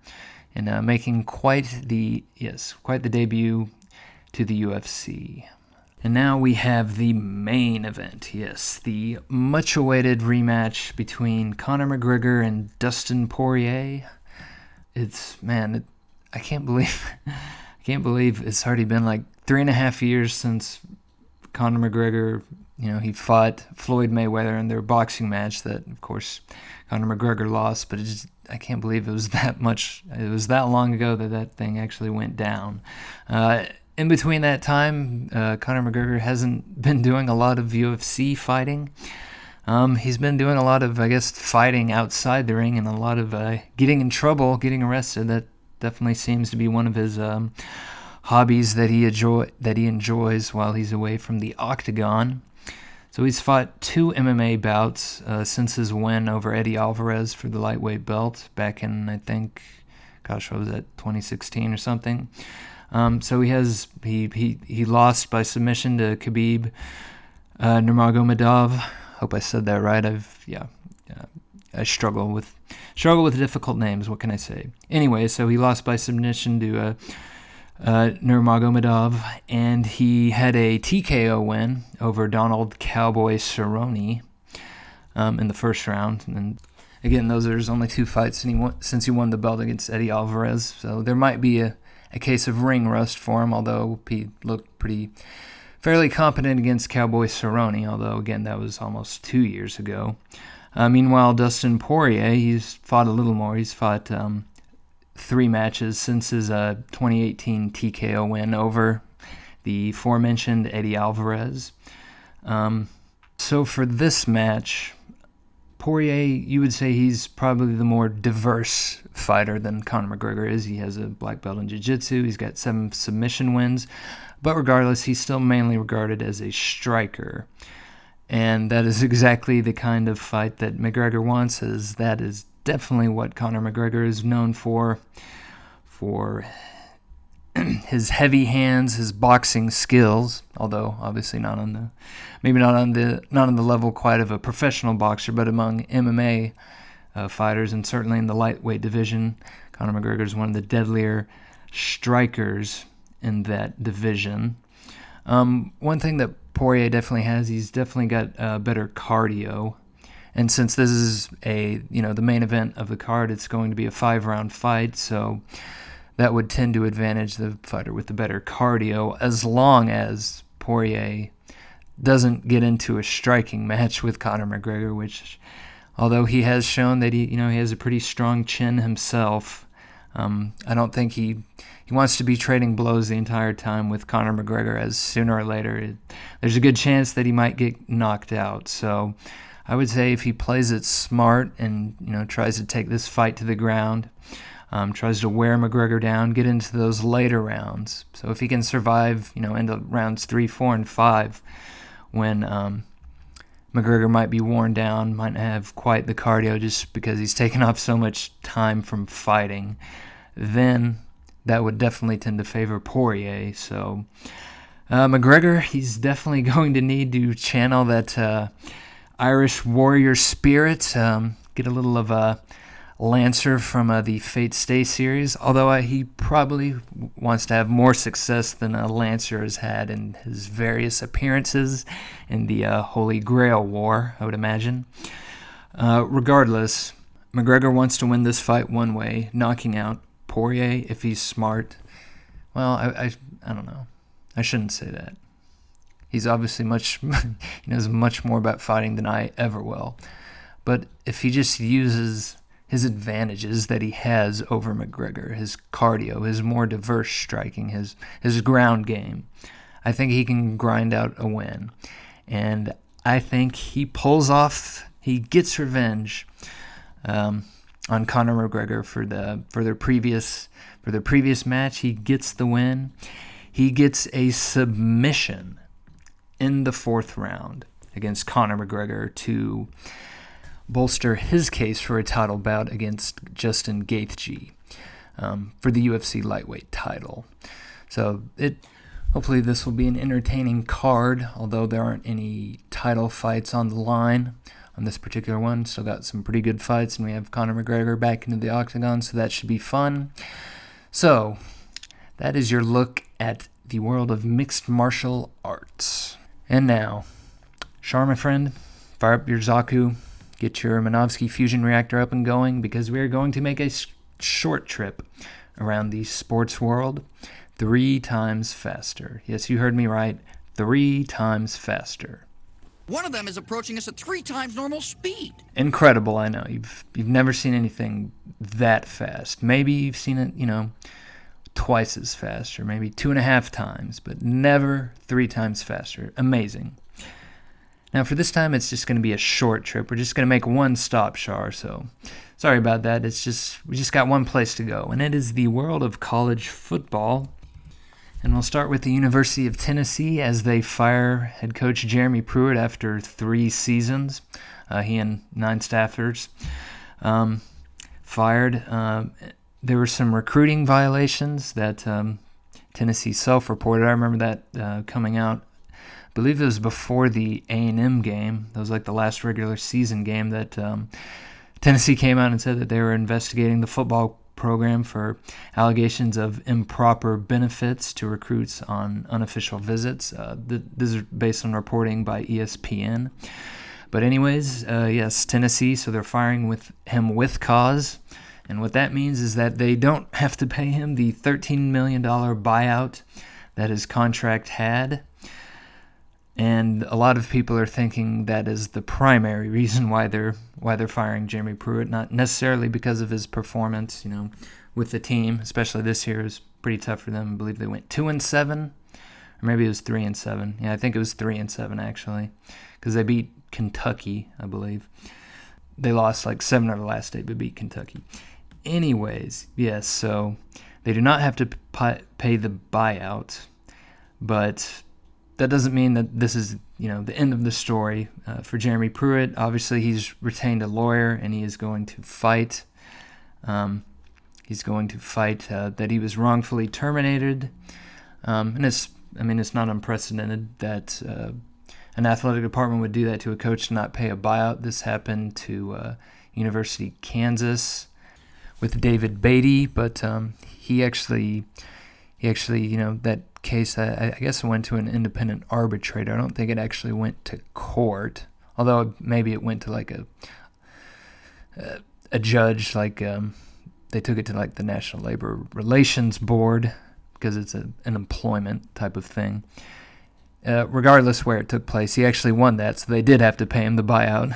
and making quite the debut to the UFC. And now we have the main event. Yes, the much-awaited rematch between Connor McGregor and Dustin Poirier. I can't believe it's already been like 3.5 years since Connor McGregor, he fought Floyd Mayweather in their boxing match that, of course, Connor McGregor lost, but I can't believe it was that long ago that thing actually went down. In between that time, Connor McGregor hasn't been doing a lot of UFC fighting. He's been doing a lot of, fighting outside the ring, and a lot of getting in trouble, getting arrested. That definitely seems to be one of his hobbies that he enjoys while he's away from the octagon. So he's fought 2 MMA bouts since his win over Eddie Alvarez for the lightweight belt back in, I think, what was that, 2016 or something. So he lost by submission to Khabib Nurmagomedov. Hope I said that right. I struggle with difficult names. What can I say? Anyway, so he lost by submission to Nurmagomedov, and he had a TKO win over Donald Cowboy Cerrone in the first round. And again, those are his only 2 fights since he won the belt against Eddie Alvarez. So there might be a case of ring rust for him, although he looked fairly competent against Cowboy Cerrone, although, again, that was almost 2 years ago. Meanwhile, Dustin Poirier, he's fought a little more. He's fought 3 matches since his 2018 TKO win over the aforementioned Eddie Alvarez. So for this match, Poirier, you would say he's probably the more diverse fighter than Conor McGregor is. He has a black belt in jiu-jitsu. He's got 7 submission wins. But regardless, he's still mainly regarded as a striker. And that is exactly the kind of fight that McGregor wants, as that is definitely what Conor McGregor is known for his heavy hands, his boxing skills, although obviously not on the level quite of a professional boxer, but among MMA fighters, and certainly in the lightweight division, Conor McGregor is one of the deadlier strikers in that division. One thing that Poirier definitely has, he's definitely got better cardio. And since this is the main event of the card, it's going to be a 5-round fight, so that would tend to advantage the fighter with the better cardio, as long as Poirier doesn't get into a striking match with Connor McGregor, which, although he has shown that he has a pretty strong chin himself, I don't think he wants to be trading blows the entire time with Connor McGregor, as sooner or later there's a good chance that he might get knocked out. So I would say if he plays it smart and tries to take this fight to the ground, tries to wear McGregor down, get into those later rounds. So if he can survive, into rounds 3, 4, and 5, when McGregor might be worn down, might not have quite the cardio just because he's taken off so much time from fighting, then that would definitely tend to favor Poirier. So McGregor, he's definitely going to need to channel that Irish warrior spirit, get a little of a Lancer from the Fate Stay series, although he probably wants to have more success than Lancer has had in his various appearances in the Holy Grail War, I would imagine. Regardless, McGregor wants to win this fight one way, knocking out Poirier if he's smart. Well, I don't know. I shouldn't say that. He's obviously he knows much more about fighting than I ever will. But if he just uses his advantages that he has over McGregor, his cardio, his more diverse striking, his ground game, I think he can grind out a win. And I think he gets revenge on Conor McGregor for their previous match. He gets the win. He gets a submission in the 4th round against Conor McGregor to bolster his case for a title bout against Justin Gaethje for the UFC lightweight title. So hopefully this will be an entertaining card, although there aren't any title fights on the line on this particular one. Still got some pretty good fights, and we have Conor McGregor back into the octagon, so that should be fun. So that is your look at the world of mixed martial arts. And now, Char, my friend, fire up your Zaku, get your Minovsky fusion reactor up and going, because we are going to make a short trip around the sports world 3 times faster. Yes, you heard me right. 3 times faster. One of them is approaching us at 3 times normal speed. Incredible, I know. You've never seen anything that fast. Maybe you've seen it, twice as fast, or maybe 2.5 times, but never 3 times faster. Amazing. Now, for this time, it's just going to be a short trip. We're just going to make one stop, Char, so sorry about that. We just got one place to go, and it is the world of college football. And we'll start with the University of Tennessee as they fire head coach Jeremy Pruitt after 3 seasons. He and 9 staffers fired. There were some recruiting violations that Tennessee self-reported. I remember that coming out. I believe it was before the A&M game. That was like the last regular season game that Tennessee came out and said that they were investigating the football program for allegations of improper benefits to recruits on unofficial visits. This is based on reporting by ESPN. But anyways, yes, Tennessee, so they're firing him with cause. And what that means is that they don't have to pay him the $13 million buyout that his contract had. And a lot of people are thinking that is the primary reason why they're firing Jeremy Pruitt, not necessarily because of his performance, with the team, especially this year. It was pretty tough for them. I believe they went 2-7, or maybe it was 3-7. Yeah, I think it was 3-7 actually, because they beat Kentucky, I believe. They lost like 7 of the last 8, but beat Kentucky. Anyways, yes, so they do not have to pay the buyout, but that doesn't mean that this is, the end of the story for Jeremy Pruitt. Obviously, he's retained a lawyer, and he is going to fight. He's going to fight that he was wrongfully terminated. And it's not unprecedented that an athletic department would do that to a coach to not pay a buyout. This happened to University of Kansas with David Beatty, but he actually, that case, I guess it went to an independent arbitrator. I don't think it actually went to court, although maybe it went to like a judge, like they took it to like the National Labor Relations Board because it's an employment type of thing. regardless where it took place, he actually won that, so they did have to pay him the buyout.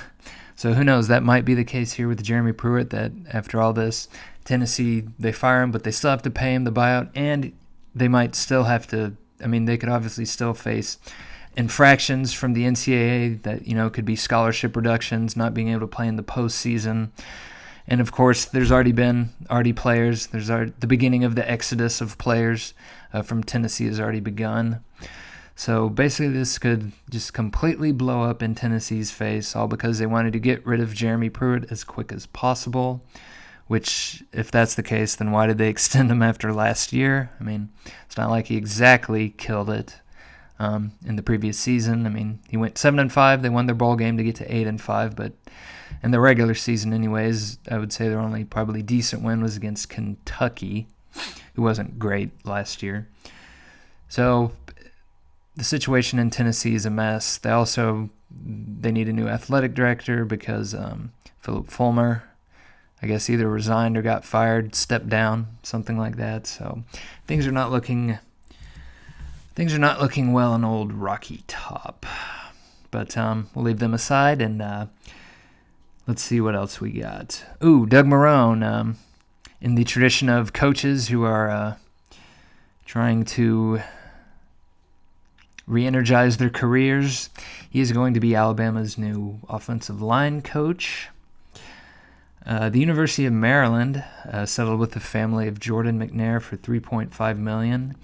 So who knows, that might be the case here with Jeremy Pruitt, that after all this, Tennessee, they fire him, but they still have to pay him the buyout, and they might still have to, they could obviously still face infractions from the NCAA that, could be scholarship reductions, not being able to play in the postseason. And of course, there's already players. The beginning of the exodus of players from Tennessee has already begun. So basically, this could just completely blow up in Tennessee's face, all because they wanted to get rid of Jeremy Pruitt as quick as possible. Which, if that's the case, then why did they extend him after last year? It's not like he exactly killed it in the previous season. He went 7-5. They won their bowl game to get to 8-5, but in the regular season, anyways, I would say their only probably decent win was against Kentucky, who wasn't great last year. So the situation in Tennessee is a mess. They need a new athletic director because Philip Fulmer, I guess, either resigned or got fired, stepped down, something like that. So things are not looking well on old Rocky Top. But we'll leave them aside, and let's see what else we got. Doug Marrone, in the tradition of coaches who are trying to re-energize their careers, he is going to be Alabama's new offensive line coach. The University of Maryland settled with the family of Jordan McNair for $3.5 million.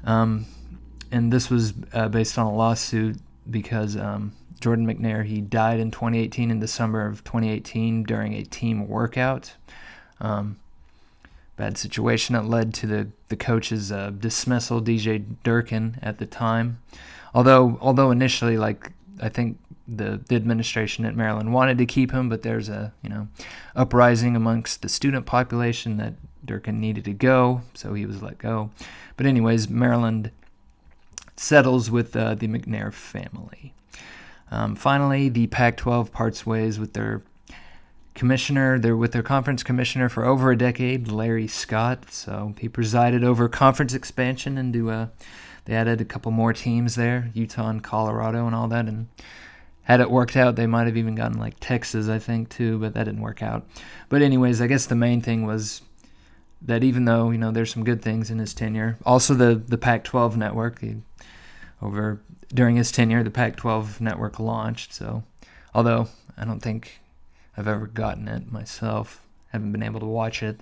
And this was based on a lawsuit because Jordan McNair, he died in 2018, in December of 2018, during a team workout. Bad situation that led to the coach's dismissal, DJ Durkin, at the time. Although initially, I think the administration at Maryland wanted to keep him, but there's a uprising amongst the student population that Durkin needed to go, so he was let go. But anyways, Maryland settles with the McNair family. Finally, the Pac-12 parts ways with their commissioner. They're with their conference commissioner for over a decade, Larry Scott. So he presided over conference expansion into they added a couple more teams there, Utah and Colorado and all that, and had it worked out, they might have even gotten Texas, I think, too, but that didn't work out. But anyways, I guess the main thing was that even though, there's some good things in his tenure, also the Pac-12 network, during his tenure, the Pac-12 network launched. So, although I don't think I've ever gotten it myself, haven't been able to watch it,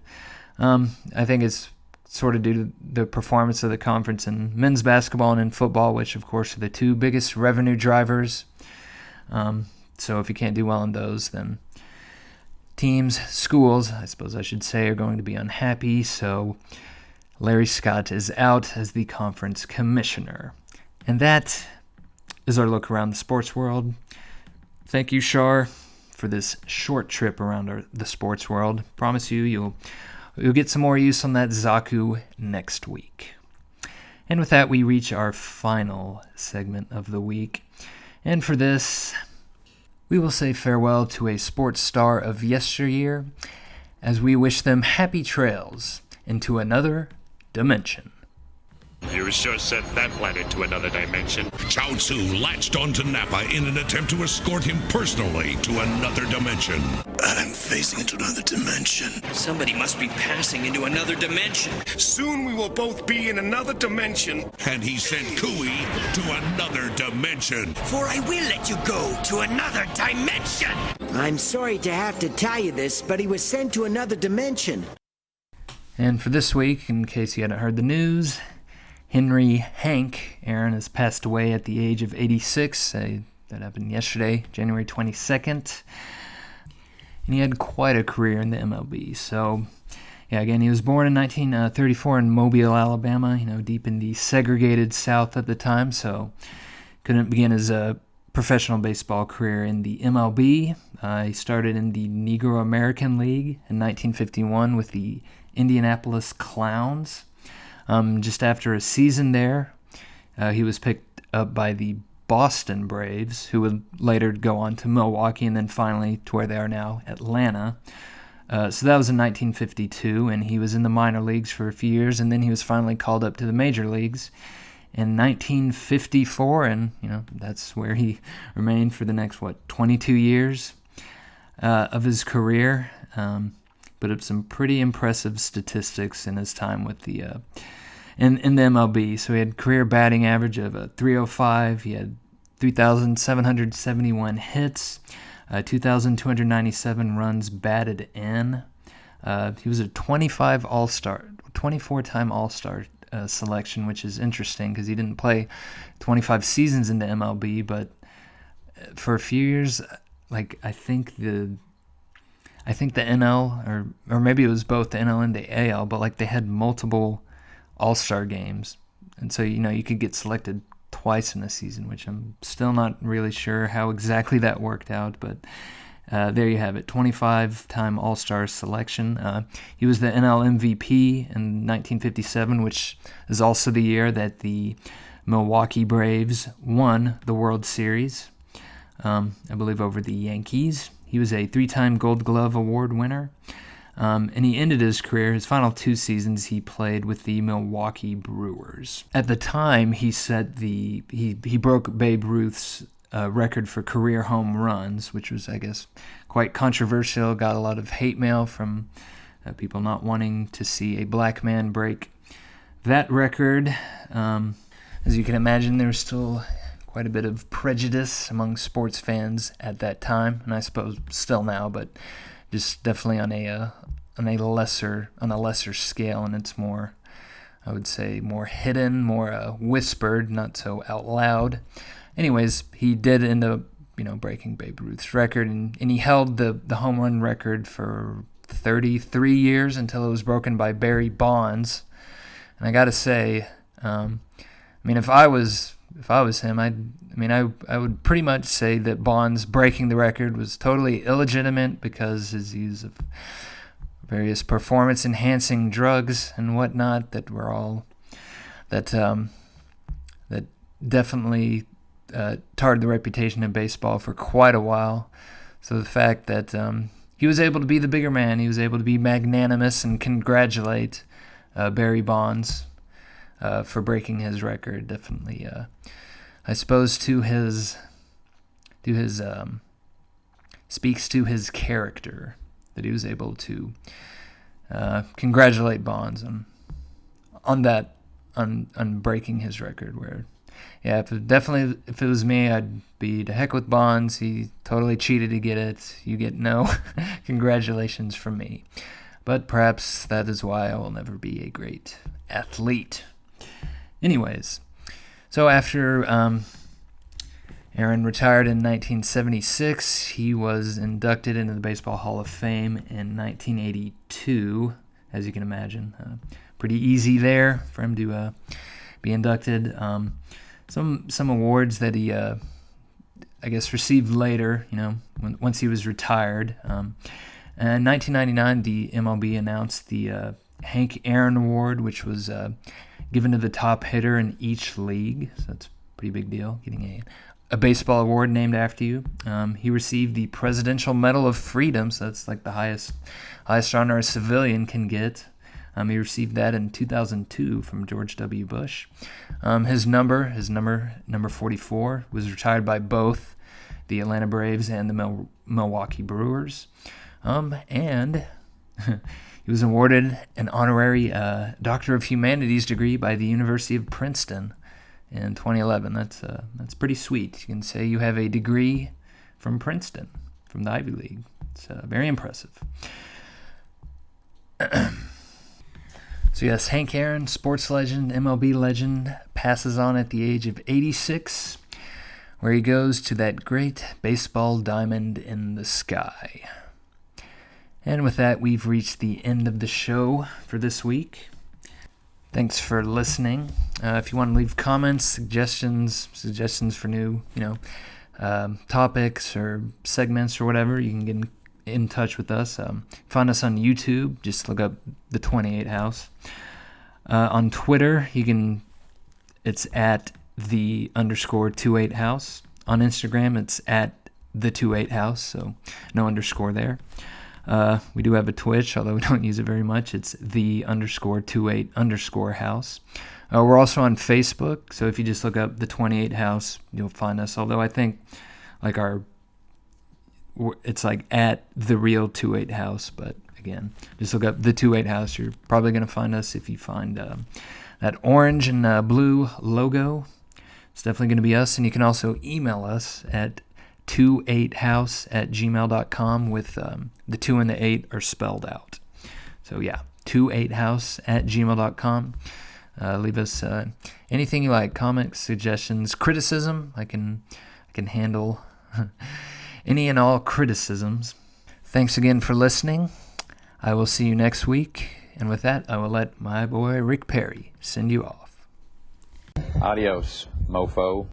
I think it's sort of due to the performance of the conference in men's basketball and in football, which, of course, are the two biggest revenue drivers. So if you can't do well in those, then schools, I suppose I should say, are going to be unhappy. So Larry Scott is out as the conference commissioner. And that is our look around the sports world. Thank you, Char, for this short trip around the sports world. Promise you'll get some more use on that Zaku next week. And with that, we reach our final segment of the week. And for this, we will say farewell to a sports star of yesteryear as we wish them happy trails into another dimension. You sure sent that planet to another dimension. Chao Tzu latched onto Nappa in an attempt to escort him personally to another dimension. I'm phasing into another dimension. Somebody must be passing into another dimension. Soon we will both be in another dimension. And he sent Kui to another dimension. For I will let you go to another dimension. I'm sorry to have to tell you this, but he was sent to another dimension. And for this week, in case you hadn't heard the news, Hank Aaron has passed away at the age of 86. That happened yesterday, January 22nd. And he had quite a career in the MLB. So, again, he was born in 1934 in Mobile, Alabama, deep in the segregated South at the time. So, couldn't begin his professional baseball career in the MLB. He started in the Negro American League in 1951 with the Indianapolis Clowns. Just after a season there, he was picked up by the Boston Braves, who would later go on to Milwaukee and then finally to where they are now, Atlanta. So that was in 1952, and he was in the minor leagues for a few years, and then he was finally called up to the major leagues in 1954, and that's where he remained for the next 22 years of his career. Put up some pretty impressive statistics in his time with the in the MLB. So he had career batting average of .305. He had 3,771 hits, 2,297 runs batted in. He was a 24-time All-Star selection, which is interesting because he didn't play 25 seasons in the MLB, but for a few years, I think the NL, or maybe it was both the NL and the AL, but they had multiple All-Star games, and so you could get selected twice in a season, which I'm still not really sure how exactly that worked out, but there you have it, 25-time All-Star selection. He was the NL MVP in 1957, which is also the year that the Milwaukee Braves won the World Series, I believe over the Yankees. He was a 3-time Gold Glove Award winner, and he ended his career, his final 2 seasons, he played with the Milwaukee Brewers. At the time, he broke Babe Ruth's record for career home runs, which was, I guess, quite controversial. Got a lot of hate mail from people not wanting to see a black man break that record. As you can imagine, there was still quite a bit of prejudice among sports fans at that time, and I suppose still now, but just definitely on a lesser scale, and it's more, I would say, more hidden, more whispered, not so out loud. Anyways, he did end up, breaking Babe Ruth's record, and he held the home run record for 33 years until it was broken by Barry Bonds. And I gotta say, if I was him, I would pretty much say that Bonds breaking the record was totally illegitimate because his use of various performance-enhancing drugs and whatnot that definitely tarred the reputation of baseball for quite a while. So the fact that he was able to be the bigger man, he was able to be magnanimous and congratulate Barry Bonds for breaking his record, definitely, I suppose, speaks to his character that he was able to congratulate Bonds on breaking his record. Where, yeah, if it was me, I'd be to heck with Bonds. He totally cheated to get it. You get no congratulations from me. But perhaps that is why I will never be a great athlete. Anyways, so after Aaron retired in 1976, he was inducted into the Baseball Hall of Fame in 1982, as you can imagine. Pretty easy there for him to be inducted. Some awards that he, I guess, received later, once he was retired. In 1999, the MLB announced the Hank Aaron Award, which was given to the top hitter in each league. So that's a pretty big deal, getting a baseball award named after you. He received the Presidential Medal of Freedom, so that's like the highest honor a civilian can get. He received that in 2002 from George W. Bush. His number 44, was retired by both the Atlanta Braves and the Milwaukee Brewers. And he was awarded an honorary Doctor of Humanities degree by the University of Princeton in 2011. That's pretty sweet. You can say you have a degree from Princeton, from the Ivy League. It's very impressive. So yes, Hank Aaron, sports legend, MLB legend, passes on at the age of 86, where he goes to that great baseball diamond in the sky. And with that, we've reached the end of the show for this week. Thanks for listening. If you want to leave comments, suggestions for new, topics or segments or whatever, you can get in touch with us. Find us on YouTube. Just look up the 2eighthouse. On Twitter, it's at _2eighthouse. On Instagram, it's at the 2eighthouse, so no underscore there. We do have a Twitch, although we don't use it very much. It's the_28_house. We're also on Facebook, so if you just look up the 28 House, you'll find us. Although I think like it's like at the real 28 House, but again, just look up the 28 House. You're probably gonna find us if you find that orange and blue logo. It's definitely gonna be us, and you can also email us at 28house@gmail.com with the 2 and the 8 are spelled out. So yeah, 28house@gmail.com. Leave us anything you like, comments, suggestions, criticism. I can handle any and all criticisms. Thanks again for listening. I will see you next week. And with that, I will let my boy Rick Perry send you off. Adios, mofo.